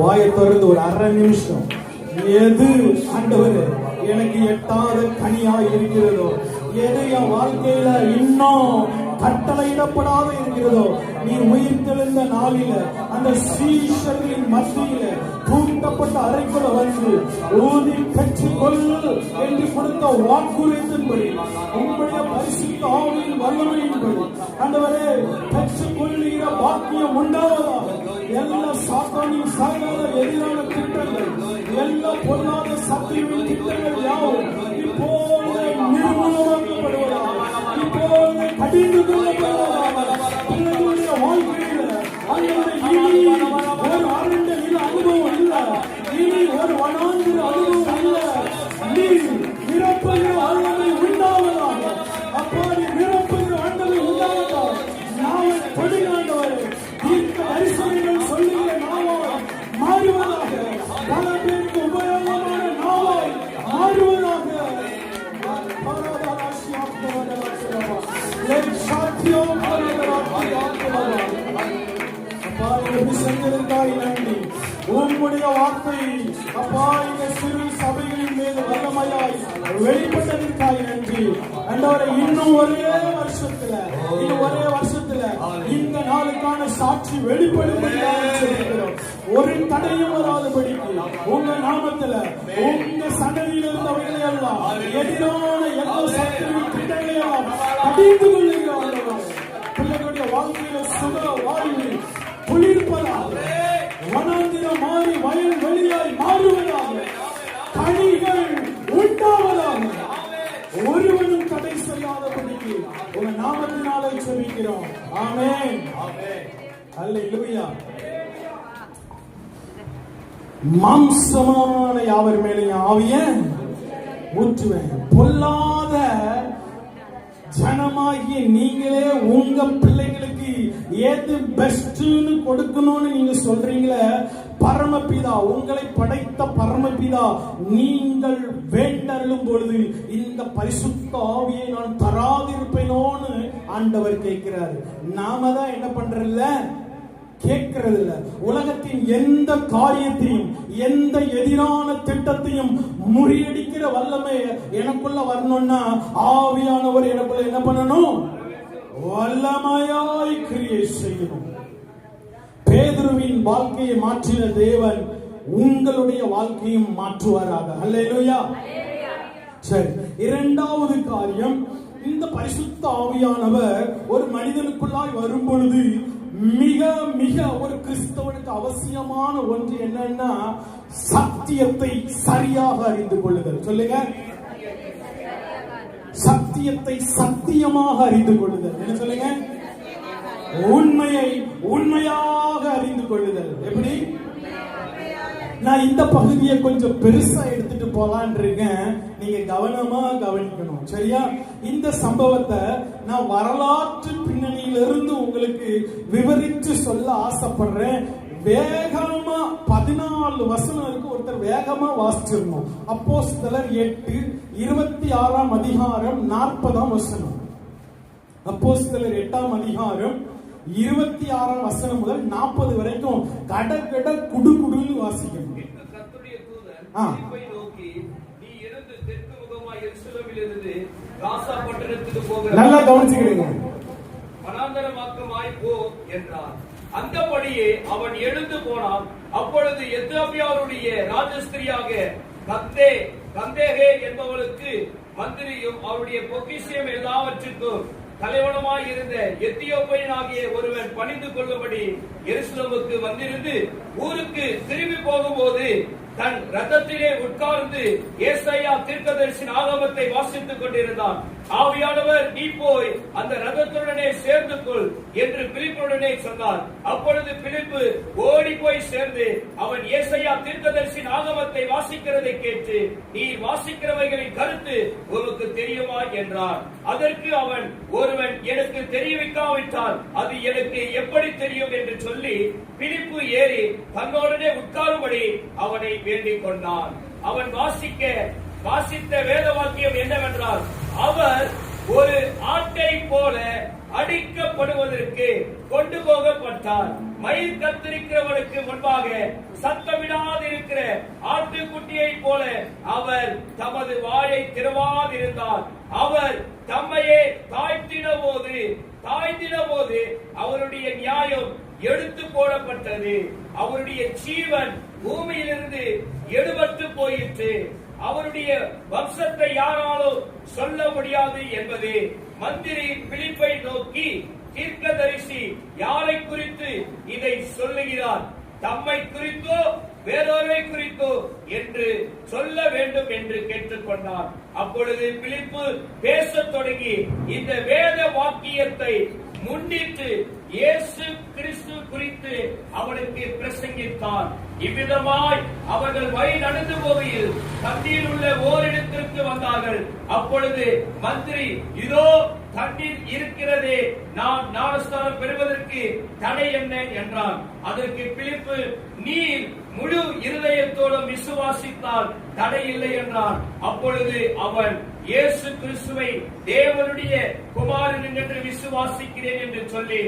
வாயை திறந்து ஒரு அரை நிமிஷம் எது ஆண்டவரே எனக்கு எட்டாத கனியா இருக்கிறதோ, எது என் வாழ்க்கையில இன்னும் கட்டளையிடப்படாத இருக்கிறதோ, நீ உயிர்த்தெழுந்த நாளில அந்த சீஷர்களின் மத்தியில கூட்டப்பட்ட அறைக்குள்ள வந்து ஊதி பெற்றுக்கொள் என்று கொடுத்த வாக்குறுதியின்படி உங்களுடைய பரிசுத்த ஆவியின் வல்லமையின்படி ஆண்டவரே பெற்றுக்கொள்ளுகிற பாக்கியம் உண்டாவதாக. எல்லா சாத்தானின் சகல எதிரான திட்டங்கள், எல்லா பொருளாதார சக்தியின் திட்டங்கள் யாவும் இப்போது நிர்மூலமாக்கப்படுவதாக, இப்போது கடிந்து கொள்ளப்படுவதாக. உங்களுடைய வாழ்க்கையில இனி ஒரு அருண்ட நில அனுபவம் இல்ல, இனி ஒரு வனாந்திர அனுபவம் இல்ல. நீ நிரப்புகிற வல்லமை உண்டாவதாக. அப்பா நீ நிரப்புகிற வல்லமை உண்டாவதாக. நாவை தொழிலாண்டவரே தீர்க்க தரிசனங்கள் சொல்லுகிற நாவாய் மாறுவதாக. பல பேருக்கு உபயோகமான நாவாய் மாறுவதாக. உம்முடைய வார்த்தை அப்பா இந்த சிறு சபைகளின் மீது வல்லமையாய் வெளிப்பட்டதற்காய் நன்றி. ஆண்டவரே இன்னும் ஒரே வருஷத்துல இந்த நாளுக்கான சாட்சி வெளிப்படும்படியாக ஒரு தடையும் வராதபடிக்கு உங்க நாமத்துல உங்க சன்னதியில் இருந்தவர்களை எல்லாம் எதிரான எல்லா சக்திகளின் திட்டங்களை எல்லாம் கடிந்து கொள்ளுகிறார். பிள்ளைகளுடைய வாழ்க்கையில சுக வாழ்வு குளிர்ப்பதாக, வனாந்திரம் மாறி வயல் வெளியாய் மாறுவதாக, கனிகள் உண்டாவதாக. ஒருவனும் தடை செய்யாதபடிக்கு உங்க நாமத்தினாலே ஜெபிக்கிறோம். ஆமென். அல்லேலூயா. மாம்சமான யாவர் மேலேயும் ஆவிய ஊற்றுவேன். பொல்லாத ஜனமாகிய நீங்களே உங்க பிள்ளைகளுக்கு ஏது பெஸ்ட்னு கொடுக்கணும்னு நீங்க சொல்றீங்களே, பரமபிதா உங்களை படைத்த பரமபிதா நீங்கள் வேண்டருளும் பொழுது இந்த பரிசுத்த ஆவியை நான் தராதிருப்பேனோன்னு ஆண்டவர் கேட்கிறாரு. நாம தான் என்ன பண்றதில்ல, கேட்கிறது இல்ல. உலகத்தின் எந்த காரியத்தையும் எந்த எதிரான திட்டத்தையும் முறியடிக்கிற வல்லமை எனக்குள்ள வரணும்னா ஆவியானவர் எனக்குள்ள என்ன பண்ணணும், வல்லமையாய் கிரியை செய்யணும். பேதுருவின் வாழ்க்கையை மாற்றின தேவன் உங்களுடைய வாழ்க்கையும் மாற்றுவாராக. அல்லேலூயா. சரி, இரண்டாவது காரியம், இந்த பரிசுத்த ஆவியானவர் ஒரு மனிதனுக்குள்ளாய் வரும் பொழுது மிக மிக ஒரு கிறிஸ்தவனுக்கு அவசியமான ஒன்று என்னன்னா சத்தியத்தை சரியாக அறிந்து கொள்ளுதல். சொல்லுங்க, சத்தியத்தை சத்தியமாக அறிந்து கொள்ளுதல். என்ன சொல்லுங்க, உண்மையை உண்மையாக அறிந்து கொள்ளுதல். எப்படி? நான் இந்த பகுதியை கொஞ்சம் பெருசா எடுத்துட்டு போலான்னு இருக்கேன். நீங்க கவனமா கவனிக்கணும், சரியா? இந்த சம்பவத்தை நான் வரலாற்று பின்னணியிலிருந்து உங்களுக்கு விவரித்து சொல்ல ஆசைப்படுறேன். வேகமா 14 வசனம் இருக்கு, ஒருத்தர் வேகமா வாசிச்சிடணும். அப்போஸ்தலர் 8:26 அதிகாரம் 40 வசனம். அப்போஸ்தலர் 8 அதிகாரம் 26 வசனம் முதல் 40 வரைக்கும் கட குடு குடுன்னு வாசிக்கணும். கர்த்தருடைய தூதன் பிலிப்பை நோக்கி, நீ எழுந்து தெற்கு முகமாய் எருசலேமிலிருந்து காசா பட்டணத்துக்கு போகிற நல்லா கவனிச்சுக்கிறீங்க, வனாந்தரமாக்கமாய் போ என்றார். அந்தபடியே அவன் எழுந்து போனான். அப்பொழுது எத்தியோப்பியாவுடைய ராஜஸ்திரியாக கந்தேகே என்பவளுக்கு மந்திரியும் அவருடைய பொக்கிஷம் எல்லாவற்றுக்கும் தலைவனுமாய் இருந்த எத்தியோப்பியனாகிய ஒருவன் பணிந்து கொள்ளும்படி எருசலேமுக்கு வந்திருந்து ஊருக்கு திரும்பி போகும்போது தன் ரதத்திலே உட்கார்ந்து ஏசாயா தீர்க்கதரிசியின் ஆகமத்தை வாசித்துக் கொண்டிருந்தான். ஆவியானவர், நீ போய் அந்த ரதத்துடனே சேர்ந்து கொள் என்று பிலிப்புடனே சொன்னார். அப்பொழுது பிலிப்பு ஓடி போய் சேர்ந்து அவன் ஏசாயா தீர்க்கதரிசியின் ஆகமத்தை வாசிக்கிறதை கேட்டு, நீ வாசிக்கிறவைகளின் கருத்து உனக்கு தெரியுமா என்றார். அதற்கு அவன், ஒருவன் எனக்கு தெரிவிக்காவிட்டால் அது எனக்கு எப்படி தெரியும் என்று சொல்லி பிலிப்பு ஏறி தன்னோடனே உட்காரும்படி அவனை வேண்டிக் கொண்டான். அவன் வாசித்த வேத வாக்கியம் என்னவென்றால், அவர் ஒரு ஆட்டை போல அடிக்கப்படுவதற்கு கொண்டு போகப்பட்டார். மயிர் கத்திரிக்கிறவனுக்கு முன்பாக சத்தமிடாதிருக்கிற ஆட்டுக்குட்டியை போல அவர் தமது வாயை திறவாதிருந்தார். அவர் தம்மையே தாழ்த்தின போது அவருடைய நியாயம் எடுத்து போடப்பட்டது. அவருடைய ஜீவன் பூமியிலிருந்து எடுபட்டு போயிற்று. அவருடைய வம்சத்தை யாராலும் சொல்ல முடியாது என்பது. மந்திரி பிலிப்பை நோக்கி, தீர்க்கதரிசி யாரை குறித்து இதை சொல்லுகிறார்? தம்மை குறித்தோ வேறொருவரை குறித்தோ என்று சொல்ல வேண்டும் என்று கேட்டுக்கொண்டார். அப்பொழுது பிலிப்பு பேசத் தொடங்கி இந்த வேத வாக்கியத்தை முன்னிட்டு இயேசு கிறிஸ்து குறித்து அவனுக்கு பிரசங்கித்தார். இவ்விதமாய் அவர்கள் வழி நடந்து போகையில் தண்ணீர் உள்ள ஓரிடத்திற்கு வந்தார்கள். அப்பொழுது மந்திரி, இதோ தண்ணீர் இருக்கிறதே, நான் ஞானஸ்நானம் பெறுவதற்கு தடை என்ன என்றான். அதற்கு பிலிப்பு, நீர் முழு இருதயத்தோடும் விசுவாசித்தால் தடை இல்லை என்றான். அப்பொழுது அவன், இயேசு கிறிஸ்துவை தேவனுடைய குமாரன் என்று விசுவாசிக்கிறேன் என்று சொல்லி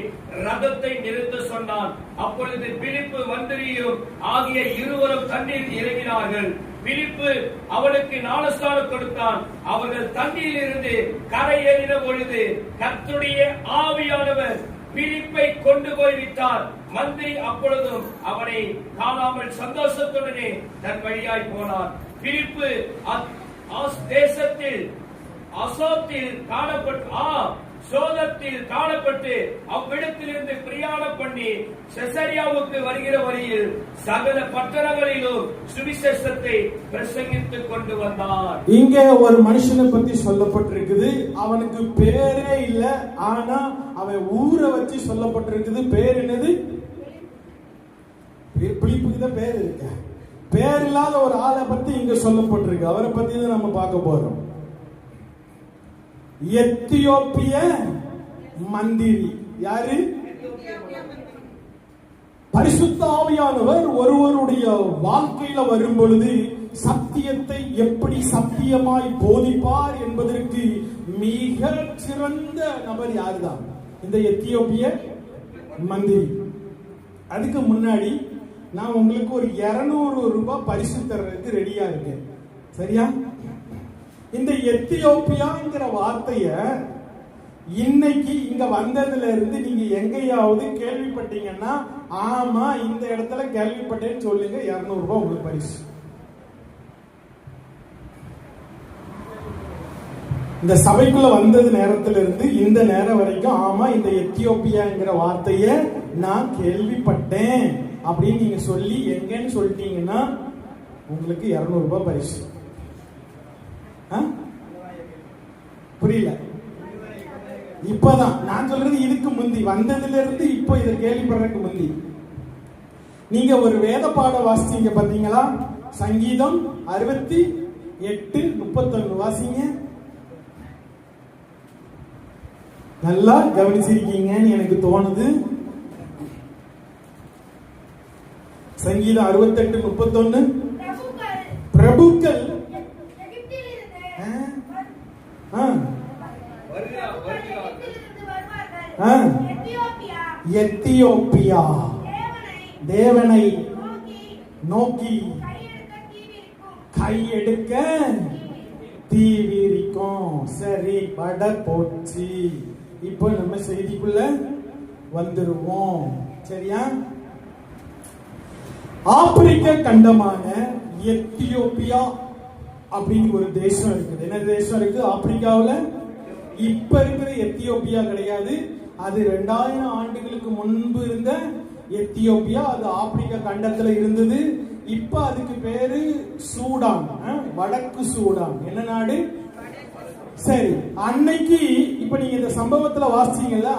ரதத்தை நிறுத்த சொன்னான். அப்பொழுது பிலிப்பு மந்திரியும் ஆகிய இருவரும் தண்ணீர் இறங்கினார்கள். பிலிப்பு அவனுக்கு ஞானஸ்நானம் கொடுத்தான். அவர்கள் தண்ணீரில் இருந்து கரையேறின பொழுது கர்த்தருடைய ஆவியானவர் பிலிப்பை கொண்டு போய்விட்டார். மந்திரி அப்பொழுதும் அவனை காணாமல் சந்தோஷத்துடனே தன் வழியாய் போனார். பிலிப்பு தேசத்தில் அசோத்தில் காணப்பட்டு அவ்விடத்திலிருந்து பிரயாணம் பண்ணி செசரியாவுக்கு வருகிற வழியில் சகல பட்டணங்களிலும் சுவிசேஷத்தை பிரசங்கித்துக் கொண்டு வந்தார். இங்க ஒரு மனுஷனை பத்தி சொல்லப்பட்டிருக்குது. அவனுக்கு பேரே இல்ல, ஆனா அவன் ஊரை வச்சு சொல்லப்பட்டிருக்குது. பேர் என்னது? பிலிப்புக்கு தான் பேர் இருக்கு. பேர் இல்லாத ஒரு ஆளை பத்தி இங்க சொல்லப்பட்டிருக்கு. அவரை பத்தி தான் நம்ம பார்க்க போறோம். எத்தியோப்பிய மந்திரி. யாரு? பரிசுத்த ஆவியானவர் ஒருவருடைய வாழ்க்கையில வரும் பொழுது சத்தியத்தை எப்படி சத்தியமாய் போதிப்பார் என்பதற்கு மிக சிறந்த நபர் யாருதான்? இந்த எத்தியோப்பிய மந்திரி. அதுக்கு முன்னாடி நான் உங்களுக்கு ஒரு 200 ரூபாய் பரிசு தர்றதுக்கு ரெடியா இருக்கேன், சரியா? இந்த எத்தியோப்பியாங்கிற வார்த்தைய இன்னைக்கு இங்க வந்ததுல இருந்து நீங்க எங்கேயாவது கேள்விப்பட்டீங்கன்னா, ஆமா இந்த இடத்துல கேள்விப்பட்டேன்னு சொல்லுங்க. 200 ரூபாய் உங்களுக்கு பரிசு. இந்த சபைக்குள்ள வந்தது நேரத்துல இருந்து இந்த நேரம் வரைக்கும், ஆமா இந்த எத்தியோப்பியாங்கிற வார்த்தைய நான் கேள்விப்பட்டேன் அப்படின்னு நீங்க சொல்லி எங்கன்னு சொல்லிட்டீங்கன்னா உங்களுக்கு 200 ரூபாய் பரிசு. புரியல? இப்பதான் நான் சொல்றது இதுக்கு முந்தி வந்ததுல இருந்து இப்போ இதை கேள்விப்படுறதுக்கு முந்தி. நீங்க ஒரு வேத பாட வாசிச்சீங்க பாத்தீங்களா? சங்கீதம் 68:31 வாசிங்க. நல்லா கவனிச்சிருக்கீங்கன்னு எனக்கு தோணுது. சங்கீதம் 68:31. பிரபுக்கள் எத்தியோப்பியா தேவனை நோக்கி கையெடுக்க தீவிரிக்கும். சரி, பட போச்சு. இப்போ நம்ம செய்திக்குள்ள வந்துருவோம். சரியா? ஆப்பிரிக்க கண்டமான எத்தியோப்பியா அப்படின்னு ஒரு தேசம் இருக்குது. என்ன தேசம் இருக்கு ஆப்பிரிக்காவுல? இப்ப இருக்கிற எத்தியோப்பியா கிடையாது. அது 2000 ஆண்டுகளுக்கு முன்பு இருந்த எத்தியோப்பியா. அது ஆப்பிரிக்க கண்டத்துல இருந்தது. இப்ப அதுக்கு பேரு சூடான், வடக்கு சூடான். என்ன நாடு? சரி, அன்னைக்கு இப்ப நீங்க இந்த சம்பவத்துல வாசிச்சீங்கல்ல,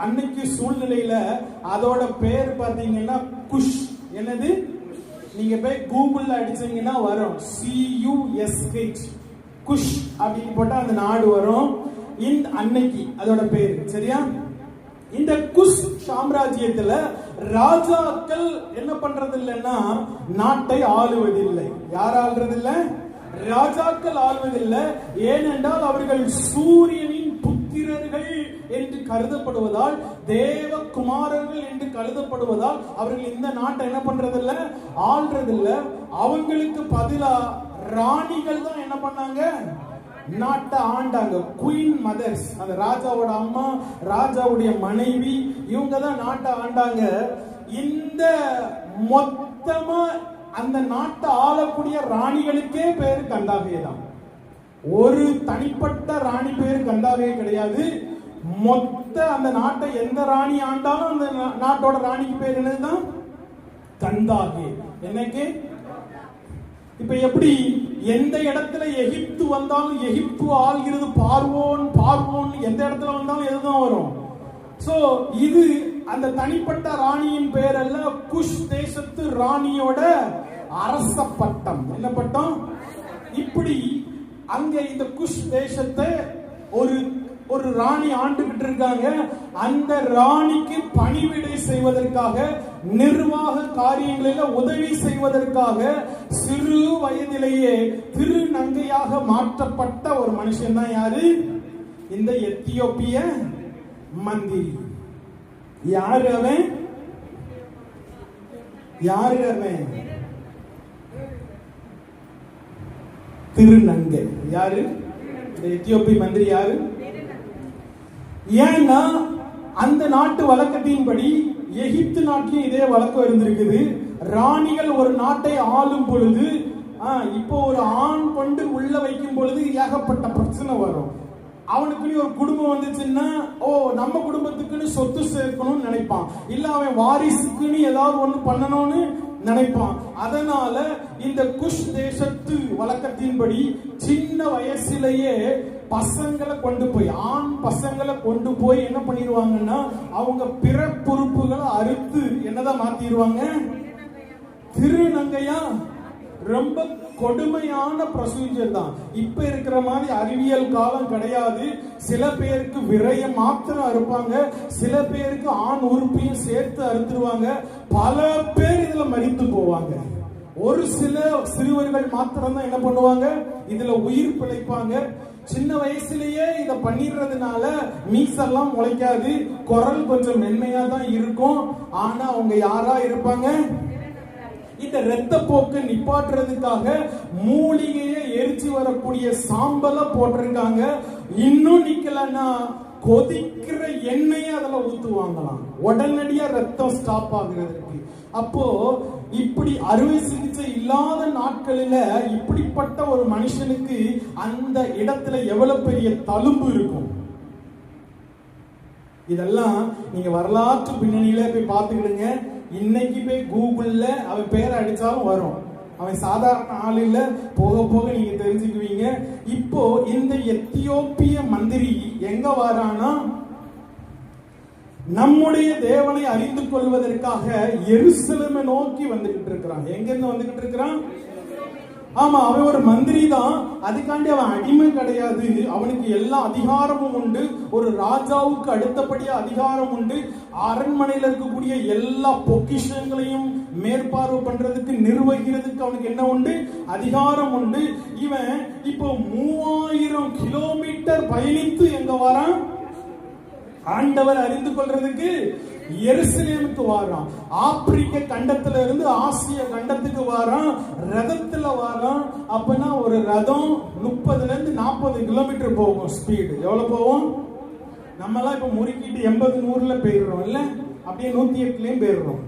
அன்னைக்கு சூழ்நிலையில அதோட பேர் பாத்தீங்கன்னா குஷ். என்னது? நீங்க போய் கூகுள்ல அடிச்சீங்கன்னா வரும், CUSH, குஷ் அப்படின்னு போட்டா அந்த நாடு வரும். இந்த அன்னைக்கு அதோட பேரு. சரியா? இந்த குஷ் சாம்ராஜ்யத்துல ராஜாக்கள் என்ன பண்றது இல்லைன்னா நாட்டை ஆளுவதில்லை. யார் ஆளுறதில்லை? ராஜாக்கள் ஆளுவதில்லை. ஏனென்றால் அவர்கள் சூரியனின் புத்திரர்கள் என்று கருதப்படுவதால், தேவகுமாரர்கள் என்று கருதப்படுவதால் அவர்கள் இந்த நாட்டை என்ன பண்றதில்லை, ஆள்றதில்லை. அவங்களுக்கு பதிலா ராணிகள் தான் என்ன பண்ணாங்க, நாட்டை ஆண்டாங்க. குயின் மதர்ஸ், அந்த ராஜாவோட அம்மா, ராஜாவுடைய மனைவி, இவங்க தான் நாட்டை ஆண்டாங்க. இந்த மொத்தமா அந்த நாட்டை ஆளக்கூடிய ராணிகளுக்கே பேரு கந்தாகே தான். ஒரு தனிப்பட்ட ராணி பேரு கந்தாகே கிடையாது. மொத்த அந்த நாட்டை எந்த ராணி ஆண்டாலும் அந்த நாட்டோட ராணிக்கு பேர் என்னதுதான்? கந்தாகே. என்னக்கு? இப்ப எப்படி எந்த இடத்துல எகிப்து வந்தாலும் எகிப்து ஆள்கிறது பார்வோன் எந்த இடத்துல வந்தாலும் எதுதான் வரும். சோ இது அந்த தனிப்பட்ட ராணியின் பேர் அல்ல, குஷ் தேசத்து ராணியோட அரச பட்டம். என்ன பட்டம்? இப்படி அங்க இந்த குஷ் தேசத்தை ஒரு ராணி ஆண்டுகிட்டு இருக்காங்க. அந்த ராணிக்கு பணிவிடை செய்வதற்காக, நிர்வாக காரியங்களில் உதவி செய்வதற்காக சிறு வயதிலேயே திருநங்கையாக மாற்றப்பட்ட ஒரு மனுஷன் தான் யாரு? இந்த எத்தியோப்பிய மந்திரி. யாரு அவன்? திருநங்கை. யாரு இந்த எத்தியோப்பிய மந்திரி? யாரு? ஏன்னா அந்த நாட்டு வழக்கத்தின்படி எகிப்து நாட்டிலும் இதே வழக்கம் இருந்திருக்குது. ராணிகள் ஒரு நாட்டை ஆளும் பொழுது, இப்போ ஒரு ஆண் கொண்டு உள்ள வைக்கும் பொழுது ஏகப்பட்ட பிரச்சனை வரும். அவனுக்குன்னு ஒரு குடும்பம் வந்துச்சுன்னா, நம்ம குடும்பத்துக்குன்னு சொத்து சேர்க்கணும்னு நினைப்பான், இல்ல அவன் வாரிசுக்குன்னு ஏதாவது ஒண்ணு பண்ணணும்னு நினைப்பான். அதனால இந்த குஷ் தேசத்து வழக்கத்தின்படி சின்ன வயசிலேயே பசங்களை கொண்டு போய், ஆண் பசங்களை கொண்டு போய் என்ன பண்ணிடுவாங்கன்னா, அவங்க பிறப்புறுப்புகளை அறுத்து என்னதான் மாத்திடுவாங்க, திருநங்கையா. ரொம்ப கொடுமையான ப்ரொசீஜர் தான். இப்ப இருக்கிற மாதிரி அறிவியல் காலம் கிடையாது. சில பேருக்கு விரயம் மாத்திரம் அறுப்பாங்க, சில பேருக்கு ஆண் உறுப்பையும் சேர்த்து அறுத்துருவாங்க. பல பேர் இதுல மரித்து போவாங்க. ஒரு சில சிறுவர்கள் மாத்திரம் தான் என்ன பண்ணுவாங்க, இதுல உயிர் பிழைப்பாங்க. சின்ன வயசுலயே இத பண்ணிடுறதுனால மீசெல்லாம் முளைக்காது, குரல் கொஞ்சம் மென்மையா தான் இருக்கும். ஆனா அவங்க யாரா இருப்பாங்க, இந்த இரத்த போக்கு நிப்பாட்டுறதுக்காக மூலிகையை எரிச்சு வரக்கூடிய சாம்பல போட்டிருக்காங்க. இன்னும் நிக்கலன்னா கொதிக்கிற எண்ணெயை அதுல ஊத்துவாங்களாம், உடனடியா ரத்தம் ஸ்டாப் ஆகுறதுக்கு. அப்போ இப்படி அறுவை சிகிச்சை இல்லாத நாட்களில இப்படிப்பட்ட ஒரு மனுஷனுக்கு அந்த இடத்துல எவ்வளவு பெரிய தழும்பு இருக்கும். இதெல்லாம் நீங்க வரலாற்று பின்னணியில போய் பார்த்துக்கிடுங்க. இன்னைக்கு போய் கூகுள்ல அவன் பேரை அடிச்சாலும் வரும். அவன் சாதாரண ஆள் இல்ல, போக போக நீங்க தெரிஞ்சுக்குவீங்க. இப்போ இந்த எத்தியோப்பிய மந்திரி எங்க வரானா, நம்முடைய தேவனை அறிந்து கொள்வதற்காக எருசலேமை நோக்கி வந்துகிட்டு இருக்கிறான். எங்க இருந்து வந்துகிட்டு இருக்கிறான்? ஆமா, அவன் ஒரு மந்திரி தான். அதுக்காண்டி அவன் அடிமை கிடையாது. அவனுக்கு எல்லா அதிகாரமும் உண்டு. ஒரு ராஜாவுக்கு அடுத்தபடியா அதிகாரம் உண்டு. அரண்மனையில் இருக்கக்கூடிய எல்லா பொக்கிஷங்களையும் மேற்பார்வை பண்றதுக்கு, நிர்வகிக்கிறதுக்கு அவனுக்கு என்ன உண்டு? அதிகாரம் உண்டு. இவன் இப்போ 3000 கிலோமீட்டர் பயணித்து எங்க வரான்? ஆண்டவர் அறிந்து கொள்றதுக்கு எருசலேமுக்கு வாரான். ஆப்பிரிக்க கண்டத்துல இருந்து ஆசிய கண்டத்துக்கு வாரான். ரதத்துல வாரான். அப்பனா ஒரு ரதம் 30 இருந்து 40 கிலோமீட்டர் போகும். ஸ்பீடு எவ்வளவு போகும்? நம்ம எல்லாம் இப்ப முறுக்கிட்டு 80 100ல போயிடுறோம் இல்ல, அப்படியே 108லயும் போயிடுறோம்.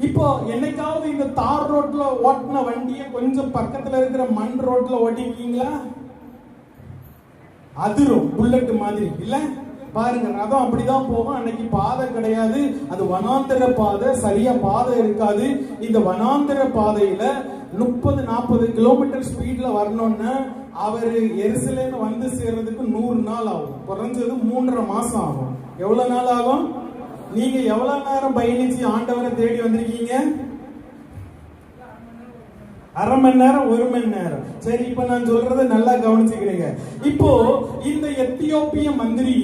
இப்போ என்னைக்காவது இந்த தார் ரோட்ல ஓட்டின வண்டியை கொஞ்சம் பக்கத்துல இருக்கிற மண் ரோட்ல ஓட்டிருக்கீங்களா? அதிரும், புல்லட் மாதிரி இல்ல. பாருங்க, ரதம் அப்படிதான் போகும். அன்னைக்கு பாதை கிடையாது, அது வனாந்தர பாதை. சரியா பாதை இருக்காது. இந்த வனாந்தர பாதையில 30-40 கிலோமீட்டர் ஸ்பீட்ல வரணும்னா அவரு எருசலேம் வந்து சேர்றதுக்கு 100 நாள் ஆகும். குறைஞ்சது 3.5 மாசம் ஆகும். எவ்வளவு நாள் ஆகும்? நீங்க எவ்வளவு நேரம் பயணிச்சு ஆண்டவரை தேடி வந்திருக்கீங்க? அரை மணி நேரம், 1 மணி நேரம். சரி, இப்ப நான் சொல்றதை நல்லா கவனிச்சுக்கிறீங்க. இப்போ இந்த எத்தியோப்பிய மந்திரி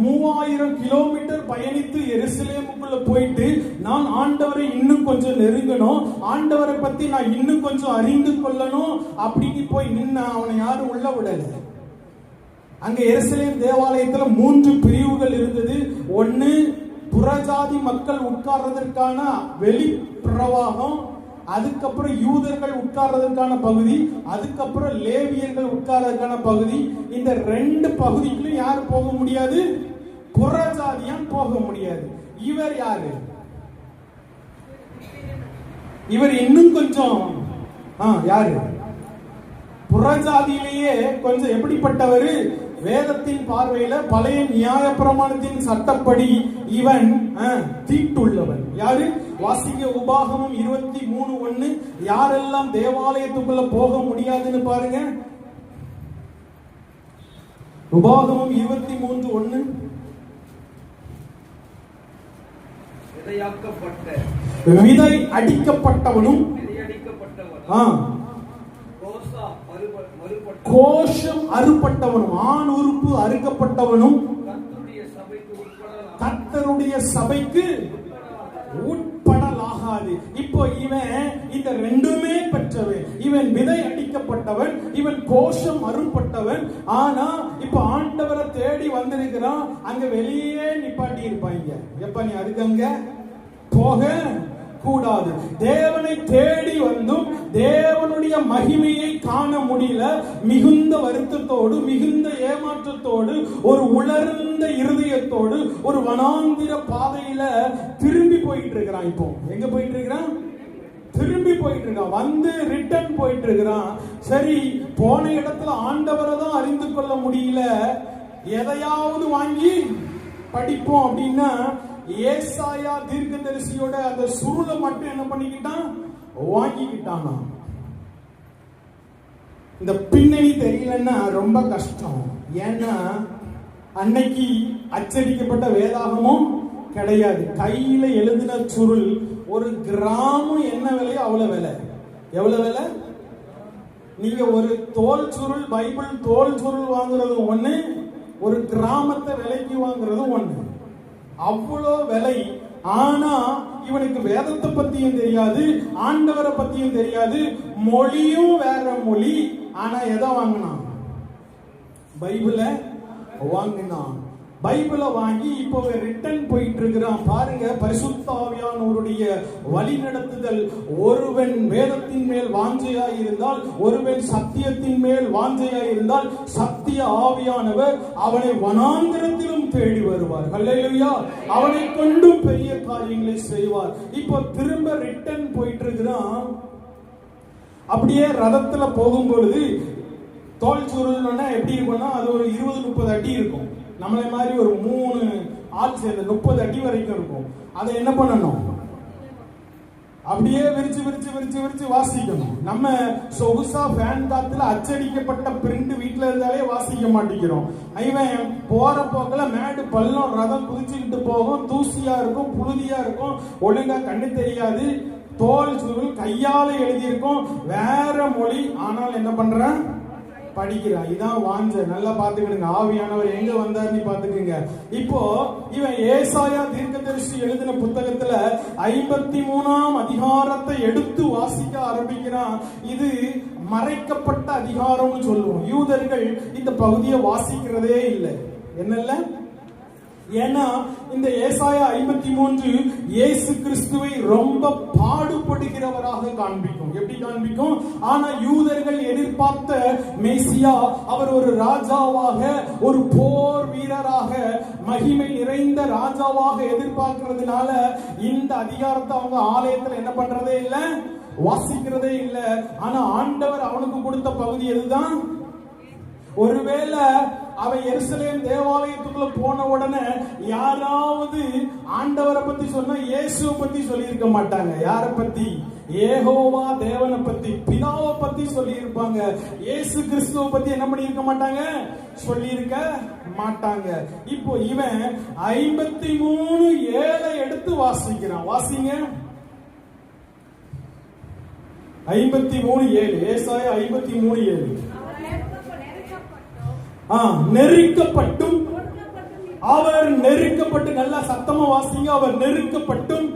3000 கிலோமீட்டர் பயணித்து எருசலேமுக்குள்ள போயிட்டு, நான் ஆண்டவரை இன்னும் கொஞ்சம் நெருங்கணும், ஆண்டவரை பத்தி நான் இன்னும் கொஞ்சம் அறிந்து கொள்ளணும் அப்படின்னு போய் நின்னா அவனை யாரும் உள்ள விடல. அங்க எருசலேம் தேவாலயத்துல 3 பிரிவுகள் இருந்தது. ஒன்னு புறஜாதி மக்கள் உட்கார்றதற்கான வெளி பிரவாகம், அதுக்கப்புறம் யூதர்கள் உட்கார்றதற்கான பகுதி, அதுக்கப்புறம் லேவியர்கள் உட்கார்றதுக்கான பகுதி. இந்த 2 பகுதிக்குள்ள யாரு போக முடியாது? புறஜாதியான் போக முடியாது. இவர் யாரு? இவர் இன்னும் கொஞ்சம் யாரு? புறஜாதியிலேயே கொஞ்சம் எப்படிப்பட்டவர்? வேதத்தின் பார்வையில, பழைய நியாய பிரமாணத்தின் சட்டப்படி இவன் தீட்டுள்ளவன். யாரு? வாசிங்க, உபாகமம் 23:1. யாரெல்லாம் தேவாலயத்துக்குள்ள போக முடியாதுன்னு பாருங்க. உபாகமம் 23:1. விதை அடிக்கப்பட்டவனும் கோஷம் அறுப்பட்டவனும், ஆண் உறுப்பு அறுக்கப்பட்டவனும் கர்த்தருடைய சபைக்கு உட்படலாகாது. இப்போ இவன் இந்த 2மே பெற்றவன். இவன் விதை அடிக்கப்பட்டவன், இவன் கோஷம் அறுப்பட்டவன். ஆனா இப்ப ஆண்டவரை தேடி வந்திருக்கிறான். அங்க வெளியே நிப்பாட்டி இருப்பாங்க. எப்ப நீ அதுக்கு அங்க போக கூடாது. தேவனை தேடி வந்தும் தேவனுடைய மகிமையை காண முடியல. மிகுந்த வருத்தத்தோடு, மிகுந்த ஏமாற்றத்தோடு, ஒரு உலர்ந்த இருதயத்தோடு ஒரு வனாந்திர பாதையில திரும்பி போயிட்டு இருக்கிறான். இப்போ எங்க போயிட்டு இருக்கிறான்? திரும்பி போயிட்டு இருக்கான். வந்து ரிட்டர்ன் போயிட்டு இருக்கிறான். சரி, போன இடத்துல ஆண்டவரை தான் அறிந்து கொள்ள முடியல, எதையாவது வாங்கி படிப்போம் அப்படின்னா ஏசாயா தீர்க்கதரிசியோட அந்த சுருளை மட்டும் என்ன பண்ணிக்கிட்டான்? வாங்கிக்கிட்டானா. இந்த பின்னணி தெரியலன்னா ரொம்ப கஷ்டம். ஏன்னா அன்னைக்கு அச்சடிக்கப்பட்ட வேதாகமும் கிடையாது. கையில எழுதின சுருள் ஒரு கிராமம் என்ன விலையோ அவ்வளவு விலை. எவ்வளவு விலை? நீங்க ஒரு தோல் சுருள், பைபிள் தோல் சுருள் வாங்குறது ஒண்ணு, ஒரு கிராமத்தை விலைக்கு வாங்குறது ஒண்ணு. அவ்வளோ விலை. ஆனா இவனுக்கு வேதத்தை பத்தியும் தெரியாது, ஆண்டவரை பத்தியும் தெரியாது, மொழியும் வேற மொழி. ஆனா எதை வாங்கினான்? பைபிளை வாங்கினான். பைபிளை வாங்கி இப்போ ரிட்டர்ன் போயிட்டு இருக்கிறான். பாருங்க, பரிசுத்த ஆவியானவருடைய வழி நடத்துதல். ஒருவன் வேதத்தின் மேல் வாஞ்சையாய் இருந்தால், ஒருவன் சத்தியத்தின் மேல் வாஞ்சையாய் இருந்தால், சத்திய ஆவியானவர் அவனை வனாந்திரத்திலும் தேடி வருவார். ஹல்லேலூயா! அவனை கொண்டும் பெரிய காரியங்களை செய்வார். இப்போ திரும்ப ரிட்டர்ன் போயிட்டு இருக்கிறான். அப்படியே ரதத்துல போகும் பொழுது தோல் சுருள்னா எப்படி இருக்கும்னா, அது ஒரு 20-30 அடி இருக்கும். நம்மளை மாதிரி ஒரு 3 ஆள் சேர்ந்து 30 அடி வரைக்கும் இருக்கும். அதை என்ன பண்ணணும்? அப்படியே விரிச்சு விரிச்சு விரிச்சு விரிச்சு வாசிக்கணும். நம்ம சொகுசா ஃபேன் காத்துல அச்சடிக்கப்பட்ட பிரிண்ட் வீட்டுல இருந்தாலே வாசிக்க மாட்டேங்கிறோம். இவன் போற போக்குல மேடு பள்ளம் ரதம் குதிச்சுக்கிட்டு போகும், தூசியா இருக்கும், புழுதியா இருக்கும், ஒழுங்கா கண்ணு தெரியாது, தோல் சுருள், கையால எழுதியிருக்கும், வேற மொழி. ஆனால் என்ன பண்றான்? படிக்கிறான். இதான் வாஞ்ச. நல்லா பாத்துக்கிடுங்க. ஆவியானவர் எங்க வந்தார் நீ பாத்துக்கங்க. இப்போ இவன் ஏசாயா தீர்க்கதரிசி எழுதின புத்தகத்துல 53ஆம் அதிகாரத்தை எடுத்து வாசிக்க ஆரம்பிக்கிறான். இது மறைக்கப்பட்ட அதிகாரம்னு சொல்லுவோம். யூதர்கள் இந்த பகுதியை வாசிக்கிறதே இல்லை. என்னல்ல? ஏன்னா இந்த ஏசாயா 53 இயேசு கிறிஸ்துவை ரொம்ப பாடுபடுகிறவராக காண்பிக்கும். எப்படி காண்பிக்கும்? ஆனா யூதர்கள் எதிர்பார்த்த மேசியா அவர் ஒரு ராஜாவாக, ஒரு போர் வீரராக, மகிமை நிறைந்த ராஜாவாக எதிர்பார்க்கிறதுனால இந்த அதிகாரத்தை அவங்க ஆலயத்துல என்ன பண்றதே இல்ல, வாசிக்கிறதே இல்ல. ஆனா ஆண்டவர் அவனுக்கு கொடுத்த பகுதி எதுதான்? ஒருவேளை அவன் எருசலேம் தேவாலயத்துக்குள்ள போன உடனே யாராவது ஆண்டவரை பத்தி சொன்னா இயேசுவை பத்தி சொல்லி இருக்க மாட்டாங்க. யார பத்தி? யெகோவா தேவனை பத்தி, பிதாவை பத்தி சொல்லி இருப்பாங்க. இயேசு கிறிஸ்துவை பத்தி என்ன பண்ணி இருக்க மாட்டாங்க, சொல்லி இருக்க மாட்டாங்க. இப்போ இவன் 53:7 எடுத்து வாசிக்கிறான். வாசிங்க. 53:7. ஏசாயா 53:7. நெருக்கப்பட்டும், அவர் நெருக்கப்பட்டு, நல்லா சத்தமா வாசிங்க. அவர் நெருக்கப்பட்டும்,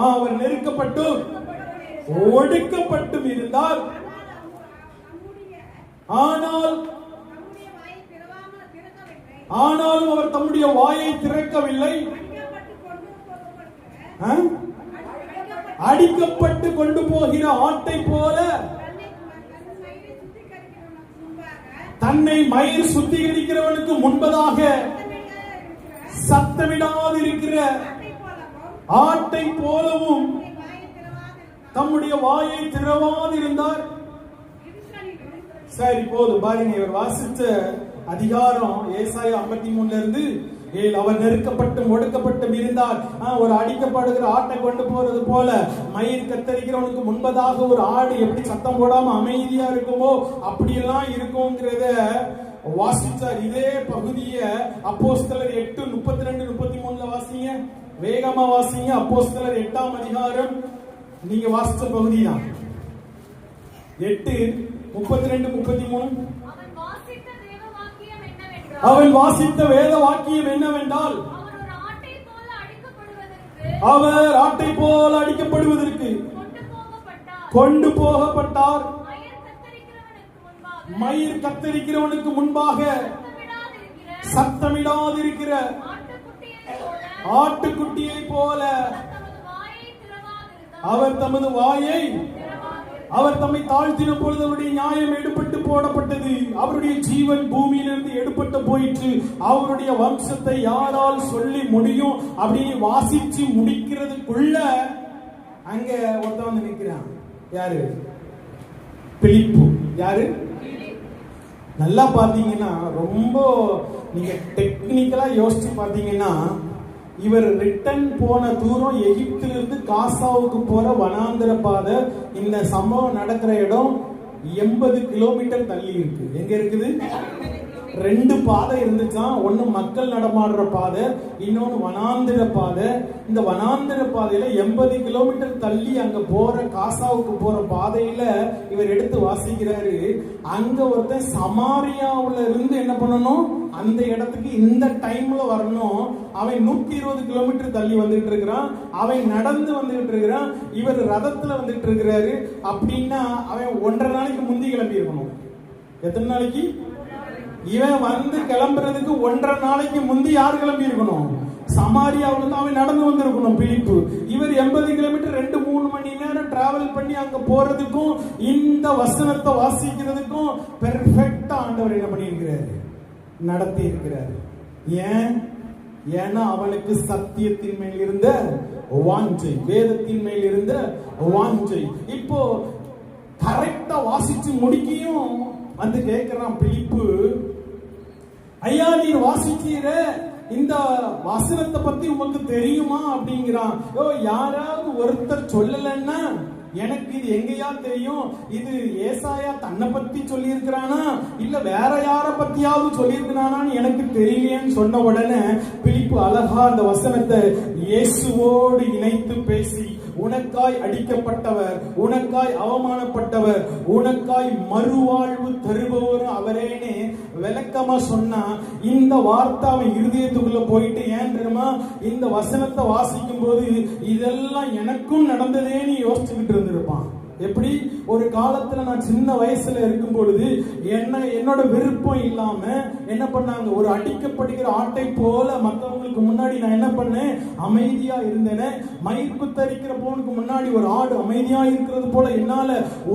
அவர் நெருக்கப்பட்டும் ஒடுக்கப்பட்டும் இருந்தார். ஆனாலும் அவர் தம்முடைய வாயை திறக்கவில்லை. அடிக்கப்பட்டு கொண்டு போகிற ஆட்டை போல தன்னை மயிர் சுத்திகரிக்கிறவனுக்கு முன்பதாக சத்தமிடாது இருக்கிற ஆட்டை போலவும் தம்முடைய வாயை திறவாது இருந்தார். சரி, போதும் பாருங்க. இவர் வாசிச்ச அதிகாரம் ஏசாயா 53 இருந்து 7. அவர் நெருக்கப்பட்டும் ஒடுக்கப்பட்டும் இருந்தார். ஒரு அடிக்கப்படுகிற ஆட்டை கொண்டு போறது போல மயிர் கத்தரிக்கிறவனுக்கு முன்பதாக ஒரு ஆடு எப்படி சத்தம் போடாம அமைதியா இருக்குமோ அப்படியெல்லாம் இருக்கும்ங்கிறத வாசிச்சார். இதே பகுதிய அப்போஸ்தலர் 8:32-33 வாசிங்க. வேகமா வாசிங்க. அப்போஸ்தலர் 8ஆம் அதிகாரம் நீங்க வாசிச்ச பகுதி தான். 8:32-33. அவன் வாசித்த வேத வாக்கியம் என்னவென்றால், அவர் ஆட்டை போல அடிக்கப்படுவதற்கு கொண்டு போகப்பட்டார். மயிர் கத்தரிக்கிறவனுக்கு முன்பாக சத்தமிடாதிருக்கிற ஆட்டுக்குட்டியை போல அவர் தமது வாயை, அவர் தம்மை தாழ்த்தின பொழுது அவருடைய நியாயம் எடுப்பட்டு போடப்பட்டது. அவருடைய ஜீவன் பூமியிலிருந்து எடுப்பட்டு போயிற்று. அவருடைய வம்சத்தை யாரால் சொல்லி முடியும் அப்படின்னு வாசிச்சு முடிக்கிறதுக்குள்ள அங்க ஒருத்தன் வந்து நிற்கிறான். யாரு? பிலிப்பு. யாரு? நல்லா பாத்தீங்கன்னா, ரொம்ப நீங்க டெக்னிக்கலா யோசிச்சு பாத்தீங்கன்னா, இவர் ரிட்டன் போன தூரம் எகிப்திலிருந்து காசாவுக்கு போற வனாந்திர பாதை. இந்த சம்பவம் நடக்கிற இடம் 80 கிலோமீட்டர் தள்ளி இருக்கு. எங்க இருக்குது? 2 பாதை இருந்துச்சான். ஒன்னு மக்கள் நடமாடுற பாதை, இன்னொன்னு வனாந்திர பாதை. இந்த வனாந்திர பாதையில 80 கிலோமீட்டர் தள்ளி அங்க போற காசாவுக்கு போற பாதையில இவர் எடுத்து வாசிக்கிறாரு. அங்க ஒருத்தன் சமாரியாவுல இருந்து என்ன பண்ணணும், அந்த இடத்துக்கு இந்த டைம்ல வரணும். அவன் 120 கிலோமீட்டர் தள்ளி வந்துட்டு இருக்கிறான். அவன் நடந்து வந்துட்டு இருக்கிறான். இவர் ரதத்துல வந்துட்டு இருக்கிறாரு. அப்படின்னா அவன் 1.5 நாளைக்கு முந்தி கிளம்பி இருக்கணும். எத்தனை நாளைக்கு? இவன் வந்து கிளம்புறதுக்கு 1.5 நாளைக்கு முந்தி யார் கிளம்பி இருக்கணும்? சமாரியாவுல தான் அவன் நடந்து வந்திருக்கணும் பிலிப்பு. இவர் 80 கிலோமீட்டர் 2-3 மணி நேரம் டிராவல் பண்ணி அங்க போறதுக்கும் இந்த வசனத்தை வாசிக்கிறதுக்கும் பெர்ஃபெக்ட்டா ஆண்டவர் என்ன பண்ணி இருக்கிறாரு, நடத்தி இருக்கிறார். ஏன்? ஏன்னா அவனுக்கு சத்தியத்தின் மேல் இருந்த வாஞ்சை, வேதத்தின் மேல் இருந்த வாஞ்சை. இப்போ கரெக்டா வாசிச்சு முடிக்கையும் வந்து கேட்கிறான் பிலிப்பு, ஐயா நீர் வாசிச்சீர, இந்த வசனத்தை பத்தி உமக்கு தெரியுமா அப்படிங்கிறான். யாராவது ஒருத்தர் சொல்லலன்னா எனக்கு இது எங்கயா தெரியும், இது ஏசாயா தன்னை பத்தி சொல்லி இருக்கிறானா இல்ல வேற யார பத்தியாவது சொல்லி இருக்கிறானான்னு எனக்கு தெரியலையேன்னு சொன்ன உடனே பிலிப்பு அழகா அந்த வசனத்தை இயேசுவோடு இணைத்து பேசி, உனக்காய் அடிக்கப்பட்டவர், உனக்காய் அவமானப்பட்டவர், உனக்காய் மறுவாழ்வு தருபவர் அவரேன்னு விளக்கமா சொன்னா, இந்த வார்த்தை அவன் இருதயத்துக்குள்ள போயிட்டு, ஏன் தெரியுமா, இந்த வசனத்தை வாசிக்கும் போது இதெல்லாம் எனக்கும் நடந்ததேன்னு யோசிச்சுக்கிட்டு இருந்திருப்பான். எப்படி ஒரு காலத்துல நான் சின்ன வயசுல இருக்கும் பொழுது என்னோட விருப்பம் இல்லாம என்ன பண்ணாங்க, ஒரு அடிக்கப்படுகிற ஆட்டை போல மற்றவங்களுக்கு முன்னாடி நான் என்ன பண்ணேன், அமைதியா இருந்தேன். மயிர் குத்தரிக்கிற போனுக்கு முன்னாடி ஒரு ஆடு அமைதியா இருக்கிறது போல என்னால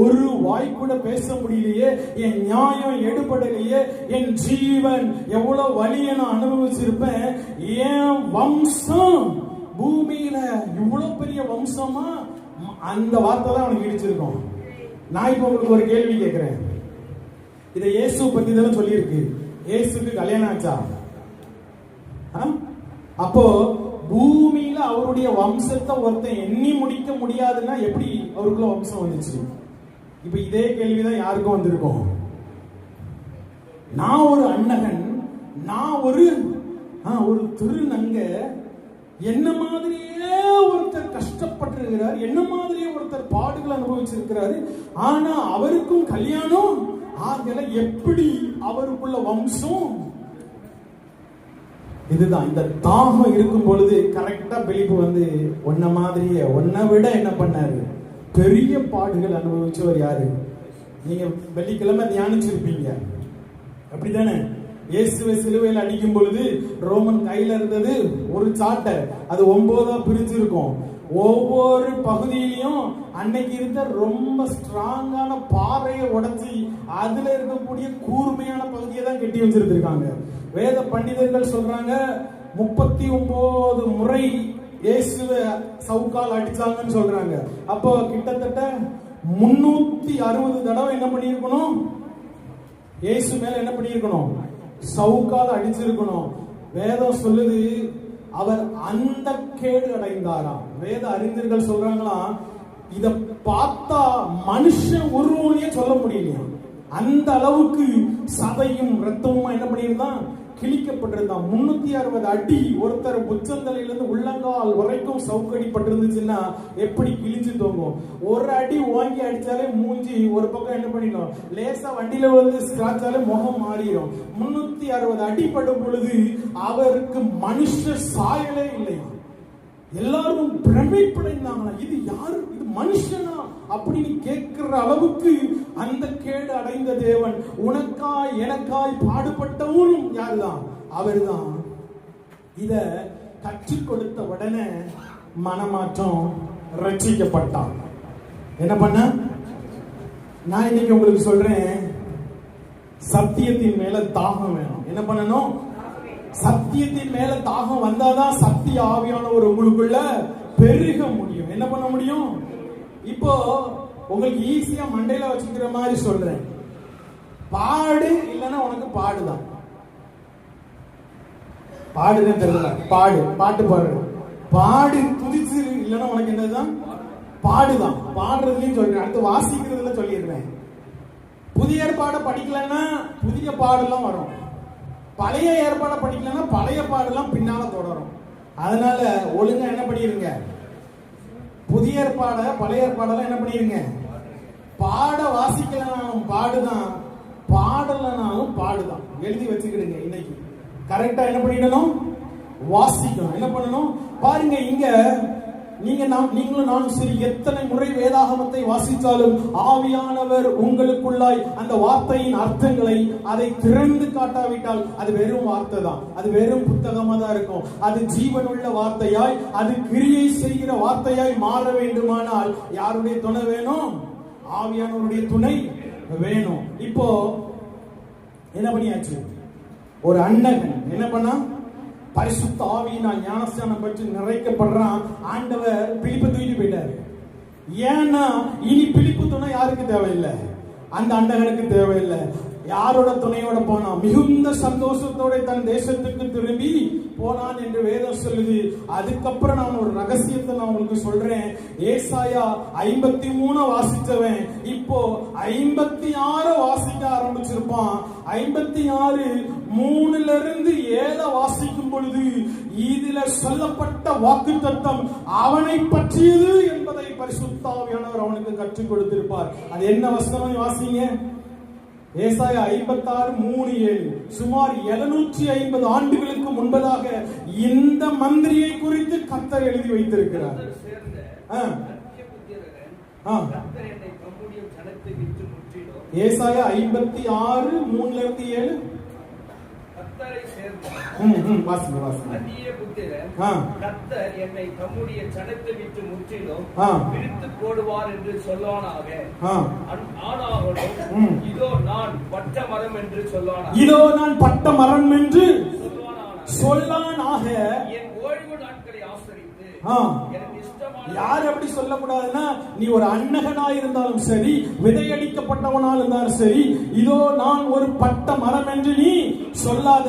ஒரு வாய் கூட பேச முடியலையே, என் நியாயம் எடுபடலையே, என் ஜீவன் எவ்வளவு வலியை நான் அனுபவிச்சிருப்பேன், என் வம்சம் பூமியில இவ்வளவு பெரிய வம்சமா, அந்த வார்த்தை தான் அவனுக்கு இடிச்சிருக்கும். நான் இப்ப உங்களுக்கு ஒரு கேள்வி கேட்கிறேன். இதை இயேசு பத்தி தானே சொல்லி இருக்கு. இயேசுக்கு கல்யாணம் ஆச்சா? அப்போ பூமியில அவருடைய வம்சத்தை ஒருத்தன் எண்ணி முடிக்க முடியாதுன்னா எப்படி அவருக்குள்ள வம்சம் வந்துச்சு? இப்ப இதே கேள்விதான் யாருக்கும் வந்திருக்கும். நான் ஒரு அண்ணகன், நான் ஒரு திருநங்க, என்ன மாதிரியே ஒருத்தர் கஷ்டப்பட்டிருக்கிறார், என்ன மாதிரியே ஒருத்தர் பாடுகள் அனுபவிச்சிருக்கிறாரு, ஆனா அவருக்கும் கல்யாணம் ஆகல, எப்படி அவருக்குள்ள வம்சம்? இதுதான் இந்த தாகம் இருக்கும் பொழுது கரெக்டா பிலிப்பு வந்து ஒன்ன மாதிரியே, ஒன்ன விட என்ன பண்ணாரு, பெரிய பாடுகள் அனுபவிச்சவர் யாரு? நீங்க வெள்ளிக்கிழமை தியானிச்சிருப்பீங்க, அப்படித்தானே? இயேசுவை சிலுவையில் அடிக்கும் பொழுது ரோமன் கையில இருந்தது ஒரு சாட்டை, அது 9 பிரிஞ்சிருக்கும். ஒவ்வொரு பகுதியிலையும் அன்னைக்கு இருந்த ரொம்ப ஸ்ட்ராங்கான பாறையை உடைச்சி அதுல இருக்கக்கூடிய கூர்மையான பகுதியை தான் கட்டி வச்சிருக்காங்க. வேத பண்டிதர்கள் சொல்றாங்க 39 முறை இயேசுவை சவுக்கால் அடிச்சாங்கன்னு சொல்றாங்க. அப்போ கிட்டத்தட்ட 360 தடவை என்ன பண்ணிருக்கணும், இயேசு மேல என்ன பண்ணிருக்கணும், சவுக்கால் அடிச்சிருக்கணும். வேதம் சொல்லுது அவர் அந்த கேடு அடைந்தாராம். வேத அறிஞர்கள் சொல்றாங்களாம், இத பார்த்தா மனுஷன் உருவனையே சொல்ல முடியலையா, அந்த அளவுக்கு சதையும் ரத்தமும் என்ன பண்ணியிருந்தான், கிழிக்கப்பட்டிருந்தான். 360 அடி ஒருத்தர் உச்சந்தலையிலிருந்து உள்ளங்கால் வரைக்கும் சவுக்கடிப்பட்டிருந்துச்சுன்னா எப்படி கிழிச்சு தோங்கும்? ஒரு அடி வாங்கி அடிச்சாலே மூஞ்சி ஒரு பக்கம் என்ன பண்ணிடும், லேசா வண்டியில வந்து ஸ்கிராச்சாலே முகம் மாறிடும். 360 அடிப்படும் பொழுது அவருக்கு மனுஷ சாயலே இல்லையா. எல்லாரும் பிரமிப்படைந்தாங்களா, இது யாரு, இது மனுஷனா அப்படின்னு கேட்கிற அளவுக்கு அந்த கேடு அடைந்த தேவன் உனக்காய் எனக்காய் பாடுபட்டவரும் யாருதான், அவர்தான். இத கற்றுக் கொடுத்த உடனே மனமாற்றம், ரட்சிக்கப்பட்டான். என்ன பண்ண? நான் இன்னைக்கு உங்களுக்கு சொல்றேன், சத்தியத்தின் மேல தாகம் வேணும். என்ன பண்ணணும்? சத்தியத்தின் மேல தாகம் வந்தாதான் சத்திய ஆவியானவர் உங்களுக்குள்ள பெருக முடியும். என்ன பண்ண முடியும்? இப்போ உங்களுக்கு ஈஸியா மண்டையில வச்சுக்கிற மாதிரி சொல்றேன், பாடு இல்லைன்னா உனக்கு பாடுதான். பாடுதான் தெரியல, பாட்டு பாடுற, பாடு துதிச்சு இல்லைன்னா உனக்கு என்னதுதான், பாடுதான். பாடுறதுலயும் சொல்றேன், அடுத்து வாசிக்கிறதுல சொல்லிடுறேன். புதிய ஏற்பாடை படிக்கலன்னா புதிய பாடெல்லாம் வரும், பழைய ஏற்பாடை படிக்கலன்னா பழைய பாடெல்லாம் பின்னால தொடரும். அதனால ஒழுங்கா என்ன பண்ணிருங்க, புதிய ஏற்பாட பழைய ஏற்பாடெல்லாம் என்ன பண்ணிருங்க, பாட வாசிக்கலனாலும் பாடுதான், பாடலனாலும் பாடுதான். எழுதி வச்சுக்கிடுங்க. இன்னைக்கு கரெக்டா என்ன பண்ணிடணும், வாசிக்கணும். என்ன பண்ணணும் பாருங்க, இங்க நீங்களும் நானும் சரி, எத்தனை முறை வேதாகமத்தை வாசித்தாலும் ஆவியானவர் உங்களுக்குள்ளாய் அந்த வார்த்தையின் அர்த்தங்களை அதை திறந்து காட்டாவிட்டால் அது வெறும் வார்த்தை தான், அது வெறும் புத்தகமா தான் இருக்கும். அது ஜீவனுள்ள வார்த்தையாய், அது கிரியை செய்கிற வார்த்தையாய் மாற வேண்டுமானால் யாருடைய துணை வேணும்? ஆவியானவருடைய துணை வேணும். இப்போ என்ன பண்ணியாச்சு, ஒரு அண்ணகன் என்ன பண்ணா, பரிசுத்த ஆவியினால் ஞானஸ்நானம் பெற்று நிறைக்கப்படுறான். ஆண்டவர் பிலிப்பை தூக்கிட்டு போயிட்டாரு. ஏன்னா இனி பிலிப்பு துணை யாருக்கு தேவையில்லை, அந்த அண்டகனுக்கு தேவையில்லை. யாரோட துணையோட போனான்? மிகுந்த சந்தோஷத்தோட தன் தேசத்துக்கு திரும்பி போனான் என்று வேதம் சொல்லுது. அதுக்கப்புறம் நான் ஒரு ரகசியத்தை நான் உங்களுக்கு சொல்றேன். ஏசாயா 53 வாசிச்சவன் இப்போ 56 வாசிக்க ஆரம்பிச்சிருப்பான். 56:3-7 வாசிக்கும் பொழுது இதுல சொல்லப்பட்ட வாக்குத்தத்தம் அவனை பற்றியது என்பதை பரிசுத்த ஆவியானவர் அவனுக்கு கற்றுக் கொடுத்திருப்பார். அது என்ன வசனம் வாசிங்க? ஏசாயா 56:3-7. சுமார் 750 ஆண்டுகளுக்கு முன்பதாக இந்த மந்திரியை குறித்து கர்த்தர் எழுதி வைத்திருக்கிறார். ஏசாயா 56:3-7. கர்த்தர் என்னை தம்முடைய ஜனத்தை விட்டு முற்றிலும் பிரித்து போடுவார் என்று சொல்வானாக. ஆனாலும் இதோ நான் பட்ட மரம் என்று சொல்வானாக. இதோ நான் பட்ட மரம் என்று சொல்லானாக. என் ஓய்வு நாட்களை ஆசரித்து எனக்கு யார் எப்படி சொல்லக்கூடாதுன்னா, நீ ஒரு அன்னகனா இருந்தாலும் சரி, விதையடிக்கப்பட்டவனா இருந்தாலும் சரி, இதோ நான் ஒரு பட்ட மரம் என்று நீ சொல்லாத.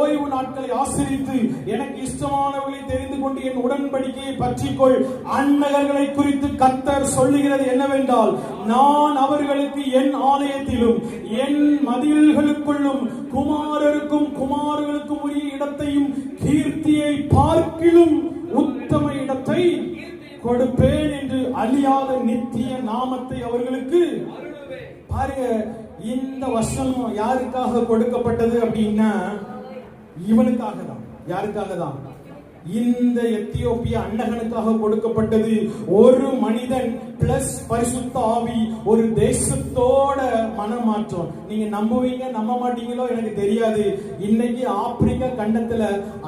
ஓய்வு நாட்களை ஆசிரித்து எனக்கு இஷ்டமானவர்களை தெரிந்து கொண்டு என் உடன்படிக்கையை பற்றிக்கொள். அன்னகர்களை குறித்து கர்த்தர் சொல்லுகிறது என்னவென்றால், நான் அவர்களுக்கு என் ஆலயத்திலும் என் மதில்களுக்குள்ளும் குமாரருக்கும் குமாரர்களுக்கும் உரிய இடத்தையும் கீர்த்தியை பார்க்கிலும் உத்தம இடத்தை கொடுப்பேன் என்று அழியாத நித்திய நாமத்தை அவர்களுக்கு. பாருங்க, இந்த வசனம் யாருக்காக கொடுக்கப்பட்டது அப்படின்னா, இவனுக்காக தான். யாருக்காக தான்? இந்த எத்தியோப்பிய அன்னகனுக்காக கொடுக்கப்பட்டது. ஒரு மனிதன் பிளஸ் பரிசுத்த ஆவி, ஒரு தேசத்தோட மனமாற்றம். நீங்க நம்புவீங்க நம்ப மாட்டீங்களோ எனக்கு தெரியாது. இன்னைக்கு ஆப்பிரிக்கா கண்டத்துல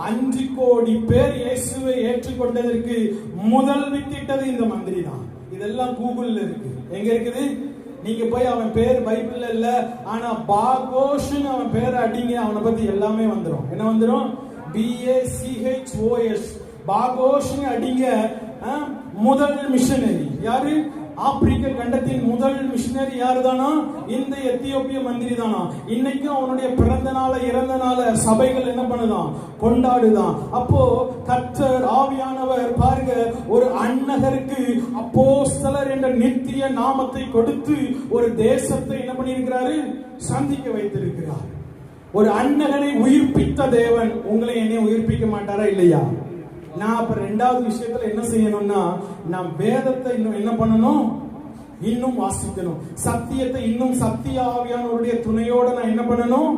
5 கோடி பேர் இயேசுவை ஏற்றுக்கொண்டதற்கு முதல் வித்திட்டது இந்த மந்திரி தான். இதெல்லாம் கூகுள்ல இருக்கு. எங்க இருக்குது? நீங்க போய் அவன் பேர் பைபிள்ல இல்ல, ஆனா பாகோஷ்னு அவன் பேரை அடிங்க, அவனை பத்தி எல்லாமே வந்துடும். என்ன வந்துடும்? BACHOS, பாகோஷ் அடிங்க. முதல் மிஷனரி யாரு? ஆப்பிரிக்க கண்டத்தின் முதல் மிஷனரி யாரு தானா? இந்த எத்தியோப்பிய மந்திரி தானா. இன்னைக்கும் அவனுடைய பிறந்த நாள இறந்த நாள சபைகள் என்ன பண்ணுதான்? கொண்டாடுதான். அப்போ கர்த்தர் ஆவியானவர் பாருங்க, ஒரு அன்னகருக்கு அப்போஸ்தலர் என்ற நித்திய நாமத்தை கொடுத்து ஒரு தேசத்தை என்ன பண்ணியிருக்கிறாரு? சந்திக்க வைத்திருக்கிறார். ஒரு அன்னகனை உயிர்ப்பித்த தேவன் உங்களை என்னை உயிர்ப்பிக்க மாட்டாரா? இல்லையா? நான் அப்ப 2வது விஷயத்துல என்ன செய்யணும்னா, நான் வேதத்தை இன்னும் என்ன பண்ணணும்? இன்னும் வாசிக்கணும். சத்தியத்தை இன்னும் சத்திய ஆவியானவருடைய துணையோட நான் என்ன பண்ணணும்?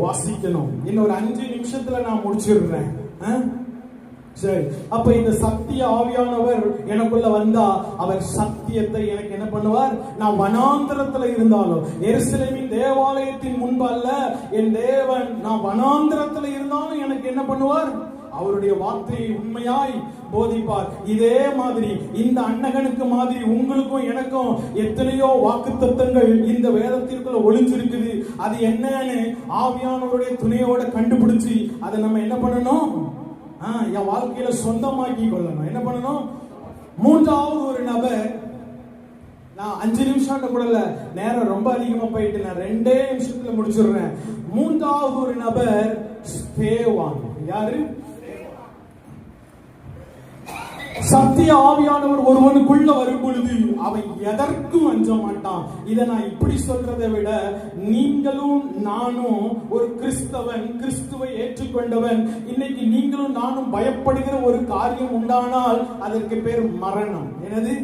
வாசிக்கணும். இன்னும் ஒரு 5 நிமிஷத்துல நான் முடிச்சிடுறேன். சரி, அப்ப இந்த சத்திய ஆவியானவர் எனக்குள்ள வந்தா அவர் சத்தியத்தை எனக்கு என்ன பண்ணுவார்? நான் வனாந்திரத்துல இருந்தாலும், எருசலேமின் தேவாலயத்தின் முன்பு அல்ல, என் தேவன் நான் வனாந்திரத்துல இருந்தாலும் எனக்கு என்ன பண்ணுவார்? அவருடைய வார்த்தையை உண்மையாய் போதிப்பார். இதே மாதிரி இந்த அன்னகனுக்கு மாதிரி உங்களுக்கும் எனக்கும் எத்தனையோ வாக்குத்தத்தங்கள் இந்த வேதத்திற்குள்ள ஒளிஞ்சிருக்குது. அது என்னன்னு ஆவியானவருடைய துணையோட கண்டுபிடிச்சு அதை நம்ம என்ன பண்ணணும்? என் வாழ்க்கையில சொந்தமாக்கி கொள்ளணும். என்ன பண்ணணும்? 3வது ஒரு நபர். நான் 5 நிமிஷம் கூட இல்ல, நேரம் ரொம்ப அதிகமா போயிட்டு நான் 2 நிமிஷத்துல முடிச்சிடுறேன். 3வது ஒரு நபர் ஸ்தேவான். யாரு? சத்திய ஆவியானவர் ஒருவனுக்குள்ள வரும் பொழுது அவன் எதற்கும் அஞ்ச மாட்டான். இதை நான் இப்படி சொல்றதை விட, நீங்களும் நானும் ஒரு கிறிஸ்தவன், கிறிஸ்துவை ஏற்றுக்கொண்டவன், இன்னைக்கு நீங்களும் நானும் பயப்படுகிற ஒரு காரியம் உண்டானால் அதற்கு பேர் மரணம். என்னது?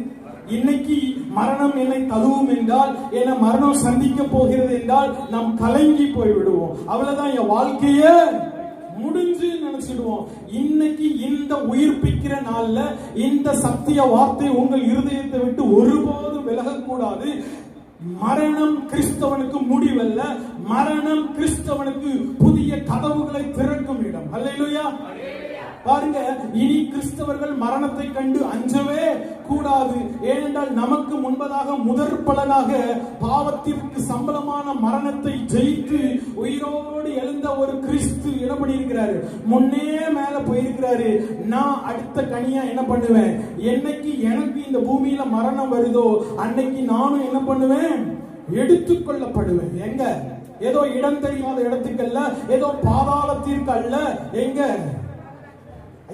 இன்னைக்கு மரணம் என்னை தழுவும் என்றால், என்ன மரணம் சந்திக்க போகிறது என்றால் நாம் கலங்கி போய் விடுவோம். அவ்வளவுதான், என் வாழ்க்கையே முடிஞ்சு நினைச்சிடுவோம். இன்னைக்கு இந்த உயிர்ப்பிக்கிற நாள்ல இந்த சத்திய வார்த்தை உங்கள் இருதயத்தை விட்டு ஒருபோதும் விலகக்கூடாது. மரணம் கிறிஸ்தவனுக்கு முடிவல்ல, மரணம் கிறிஸ்தவனுக்கு புதிய கதவுகளை திறக்கும் இடம். அல்லேலூயா. பாருங்க, இனி கிறிஸ்தவர்கள் மரணத்தை கண்டு அஞ்சவே கூடாது. ஏனென்றால் நமக்கு முன்பதாக முதற் பலனாக பாவத்திற்கு சம்பளமான மரணத்தை ஜெயித்து உயிரோடு எழுந்த ஒரு கிறிஸ்து என்ன பண்ணியிருக்கிறாரு, முன்னே மேல போயிருக்கிறாரு. நான் அடுத்த கனியா என்ன பண்ணுவேன், என்னைக்கு எனக்கு இந்த பூமியில மரணம் வருதோ அன்னைக்கு நானும் என்ன பண்ணுவேன், எடுத்துக்கொள்ளப்படுவேன். எங்க? ஏதோ இடம் தெரியாத இடத்துக்கல்ல, ஏதோ பாதாளத்திற்கு அல்ல. எங்க?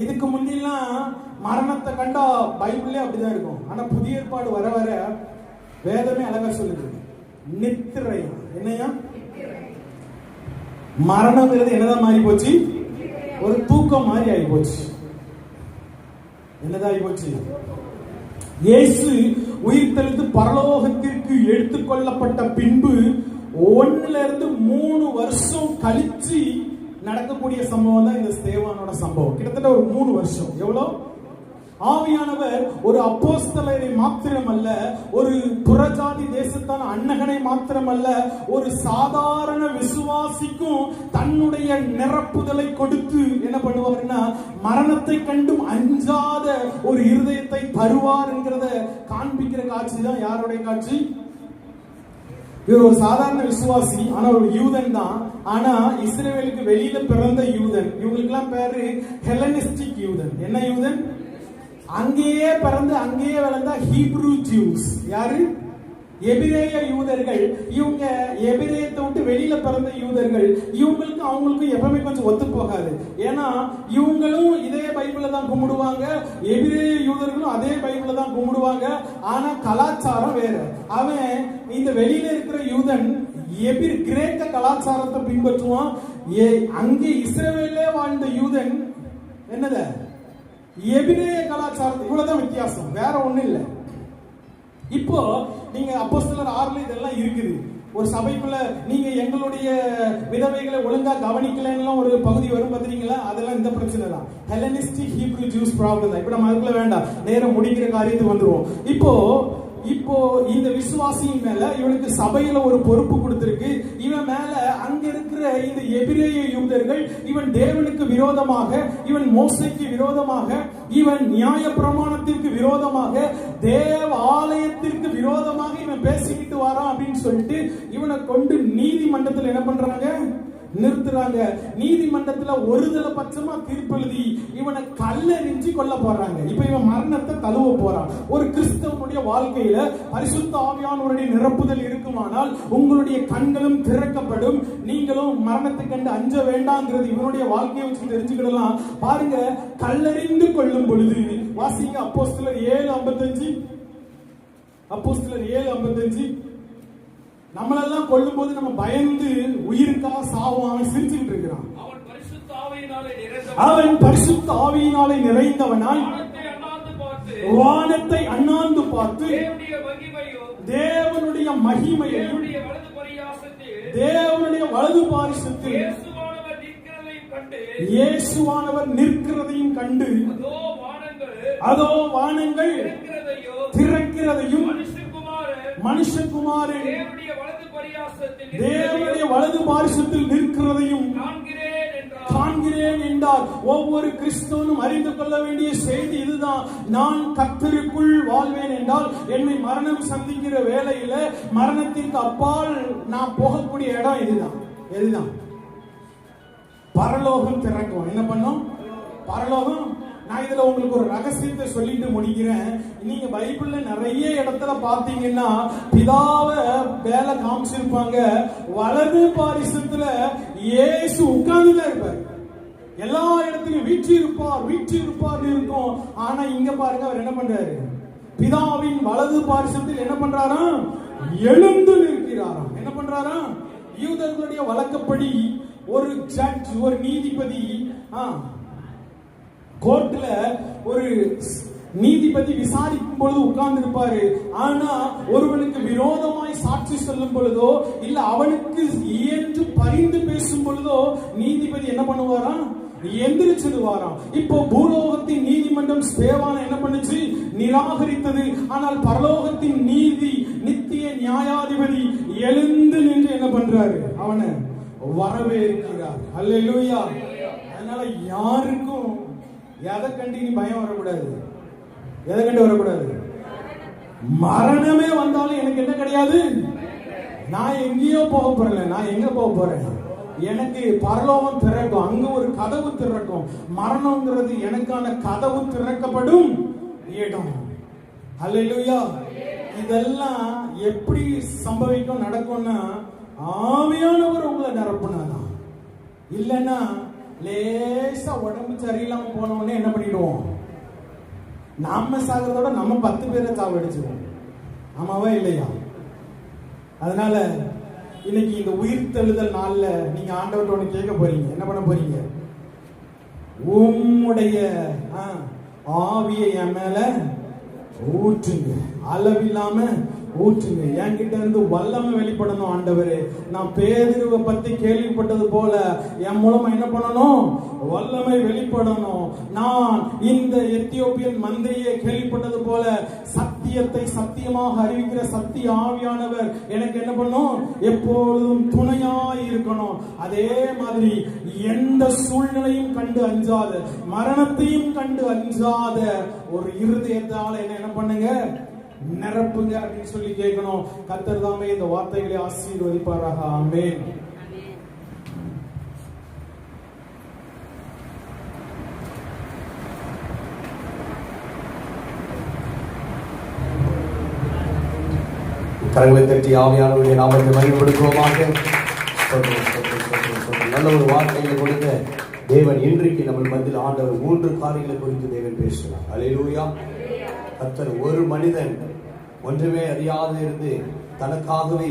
இதுக்கு முன்னெல்லாம் மரணத்தை கண்டா பைபிளே அப்படிதான் இருக்கும். ஆனா புதிய ஏற்பாடு வர வர வேதமே அழகா சொல்லுது, நித்திரை. என்னையா மரணம்ங்கிறது என்னதான் மாறி போச்சு, ஒரு தூக்கம் மாதிரி ஆகி போச்சு. என்னதான் ஆகி போச்சு, இயேசு உயிர்த்தெழுந்து பரலோகத்திற்கு எடுத்துக்கொள்ளப்பட்ட பின்பு 1-3 வருஷம் கழிச்சு நடக்கக்கூடிய சம்பவம் தான் இந்த ஸ்தேவானோட சம்பவம். கிட்டத்தட்ட ஒரு 3 வருஷம். எவ்வளவு? ஆவியானவர் ஒரு அப்போஸ்தலரை மாத்திரமல்ல, ஒரு புறஜாதி தேசத்தான அன்னகனை மாத்திரமல்ல, ஒரு சாதாரண விசுவாசிக்கும் தன்னுடைய நிரப்புதலை கொடுத்து என்ன பண்ணுவார்னா, மரணத்தை கண்டும் அஞ்சாத ஒரு இருதயத்தை தருவார் என்கிறத காண்பிக்கிற காட்சி தான் யாருடைய காட்சி? இவர் ஒரு சாதாரண விசுவாசி, ஆனா ஒரு யூதன் தான். ஆனா இஸ்ரவேலுக்கு வெளியில பிறந்த யூதன். இவங்களுக்கு எல்லாம் பேரு ஹெலனிஸ்டிக் யூதன். என்ன யூதன்? அங்கேயே பிறந்து அங்கேயே வளர்ந்த ஹீப்ரூ ஜூஸ். யாரு? எபிரேய யூதர்கள். இவங்க எபிரேயத்தை விட்டு வெளியில பிறந்த யூதர்கள். இவங்களுக்கு அவங்களுக்கும் எப்பவுமே கொஞ்சம் ஒத்து போகாது. ஏன்னா இவங்களும் இதே பைபிள தான் கும்பிடுவாங்க, எபிரேய யூதர்களும் அதே பைபிள தான் கும்பிடுவாங்க. ஆனா கலாச்சாரம் வேற. அவன் இந்த வெளியில இருக்கிற யூதன் கிரேக்க கலாச்சாரத்தை பின்பற்றுவான். அங்கே இஸ்ரவேலே வாழ்ந்த யூதன் என்னத எபிரேய கலாச்சாரத்தை. இவ்வளவுதான் வித்தியாசம், வேற ஒண்ணு இல்லை. இப்போ நீங்க அப்போஸ்தலர் 6 இதெல்லாம் இருக்குது. ஒரு சபைக்குள்ள நீங்க எங்களுடைய விதவைகளை ஒழுங்கா கவனிக்கலன்னு ஒரு பகுதி வரும் பாத்தீங்களா, அதெல்லாம் இந்த பிரச்சனை தான். ஹெலனிஸ்டிக் ஹீப்ரூ ஜூஸ் ப்ராப்ளம் தான். இப்ப நம்ம அதுக்குள்ள வேண்டாம், நேரம் முடிக்கிற காரியத்துக்கு வந்துருவோம். இப்போ இந்த விசுவாசியின் மேல இவனுக்கு சபையில ஒரு பொறுப்பு கொடுத்திருக்கு. இவன் மேல அங்க இருக்கிற இந்த எபிரேய யூதர்கள், இவன் தேவனுக்கு விரோதமாக, இவன் மோசைக்கு விரோதமாக, இவன் நியாய பிரமாணத்திற்கு விரோதமாக, தேவ ஆலயத்திற்கு விரோதமாக இவன் பேசிக்கிட்டு வரான் அப்படின்னு சொல்லிட்டு இவனை கொண்டு நீதிமன்றத்தில் என்ன பண்றாங்க, நிறுத்துறாங்க. நீதிமன்றத்துல ஒருதலை பட்சமா தீர்ப்பெழுதி இவனை கல்லெறிஞ்சு கொல்ல போறாங்க. இப்ப இவன் மரணத்தை தழுவ போறான். ஒரு கிறிஸ்தவனுடைய வாழ்க்கையில பரிசுத்த ஆவியானவருடைய நிரப்புதல் இருக்குமானால் உங்களுடைய கண்களும் திறக்கப்படும். நீங்களும் மரணத்தை கண்டு அஞ்ச வேண்டாம்ங்கிறது இவனுடைய வாழ்க்கையை வச்சு தெரிஞ்சுக்கிடலாம். பாருங்க, கல்லெறிந்து கொள்ளும் பொழுது வாசிங்க அப்போஸ்தலர் 7:55. அப்போஸ்தலர் 7:55. நம்மளெல்லாம் கொல்லும் போது நம்ம பயந்து உயிருக்காக சாவும். அவன் சிரிச்சுக்கிட்டு இருக்கிறான். அவன் பரிசுத்த ஆவியினாலே நிறைந்தவனாய் வானத்தை அண்ணாந்து பார்த்து தேவனுடைய மகிமையையும் தேவனுடைய வலது பாரிசத்தில் இயேசுவானவர் நிற்கிறதையும் கண்டு அதோ வானங்கள் திறக்கிறதையும் மனுஷகுமாரன் தேவனுடைய வலது பாரிசத்தில் நிற்கிறதையும் காண்கிறேன் என்றார். ஒவ்வொரு கிறிஸ்தவனும் அறிந்து கொள்ள வேண்டிய செய்தி இதுதான். நான் கர்த்தருக்குள் வாழ்வேன் என்றால் என்னை மரணம் சந்திக்கிற வேளையில மரணத்திற்கு அப்பால் நான் போகக்கூடிய இடம் இதுதான். பரலோகம் திறக்கும். என்ன பண்ணும் பரலோகம்? நான் இதுல உங்களுக்கு ஒரு ரகசியத்தை சொல்லிட்டு முடிக்கிறேன். நீங்க பைபிள்ல நிறைய இடத்துல பாத்தீங்கன்னா பிதாவை வேலை காமிச்சிருப்பாங்க. வலது பாரிசத்துல இயேசு உட்கார்ந்துதான் இருப்பார். எல்லா இடத்துலயும் வீற்றிருப்பார் இருக்கும். ஆனா இங்க பாருங்க, அவர் என்ன பண்றாரு? பிதாவின் வலது பாரிசத்தில் என்ன பண்றாராம்? எழுந்து நிற்கிறாராம். என்ன பண்றாராம்? யூதர்களுடைய வழக்கப்படி ஒரு ஜட்ஜ், ஒரு நீதிபதி கோர்ட்ல ஒரு நீதிபதி விசாரிக்கும் பொழுது உட்கார்ந்து இருப்பாரு. ஆனா ஒருவனுக்கு விரோதமாய் சாட்சி சொல்லும் பொழுதோ இல்ல அவனுக்கு இயன்று பரிந்து பேசும் பொழுதோ நீதிபதி என்ன பண்ணுவாராம்? எந்திரிச்சிடுவாராம். இப்போ பூலோகத்தின் நீதிமன்றம் ஸ்தேவான என்ன பண்ணுச்சு? நிராகரித்தது. ஆனால் பரலோகத்தின் நீதி நித்திய நியாயாதிபதி எழுந்து நின்று என்ன பண்றாரு? அவனை வரவேற்கிறார். அல்லேலூயா. அதனால யாருக்கும் எதை கண்டு நீ பயம் வரக்கூடாது? எதை கண்டு வரக்கூடாது? மரணமே வந்தாலும் எனக்கு என்ன கிடையாது. நான் எங்கேயோ போக போறேன். நான் எங்க போக போறேன்? எனக்கு பரலோகம் திறக்கும். அங்க ஒரு கதவு திறக்கும். மரணம்ங்கிறது எனக்கான கதவு திறக்கப்படும் இடம். அல்லேலூயா. இதெல்லாம் எப்படி சம்பவிக்கும் நடக்கும்னா, ஆவியானவர் உங்களை நிரப்புனாதான். இல்லைன்னா லேசா உடம்பு சரியில்லாம போன உடனே என்ன பண்ணிடுவோம்? நாம சாகிறதோட நம்ம 10 பேரை சாவடிச்சிருவோம். ஆமாவா இல்லையா? அதனால இன்னைக்கு இந்த உயிர் தெழுதல் நாள்ல நீங்க ஆண்டவர்கிட்ட ஒண்ணு கேட்க போறீங்க. என்ன பண்ண போறீங்க? உம்முடைய ஆவியை என் மேல ஊற்றுங்க, அளவில்லாம ஊற்றுங்க. என்கிட்ட இருந்து வல்லமை வெளிப்படணும் ஆண்டவரே. நான் பேதுருவை பத்தி கேள்விப்பட்டது போல என் மூலமா என்ன பண்ணணும்? வல்லமை வெளிப்படணும். நான் இந்த எத்தியோப்பியன் மந்திரியை கேள்விப்பட்டது போல சத்தியத்தை சத்தியமாக அறிவிக்கிற சத்திய ஆவியானவர் எனக்கு என்ன பண்ணும்? எப்பொழுதும் துணையாய் இருக்கணும். அதே மாதிரி எந்த சூழ்நிலையும் கண்டு அஞ்சாத, மரணத்தையும் கண்டு அஞ்சாத ஒரு இருதயத்தால என்ன பண்ணுங்க? நிரப்புங்க அப்படின்னு சொல்லி கேட்கணும். கர்த்தர் தாமே இந்த வார்த்தைகளை ஆசீர்வதிப்பாராக. ஆமென். கரங்களை தட்டி ஆவியானவருடைய நாமத்தை மகிமைப்படுத்துவோமாக. நல்ல ஒரு வார்த்தைகளை கொடுத்த தேவன் இன்றைக்கு நம்ம மத்தியில் ஆண்டவர் 3 காரியங்களை குறித்து தேவன் பேசுகிறார். அல்லேலூயா. கர்த்தர் ஒரு மனிதன் ஒன்றுமே அறியாது இருந்து தனக்காகவே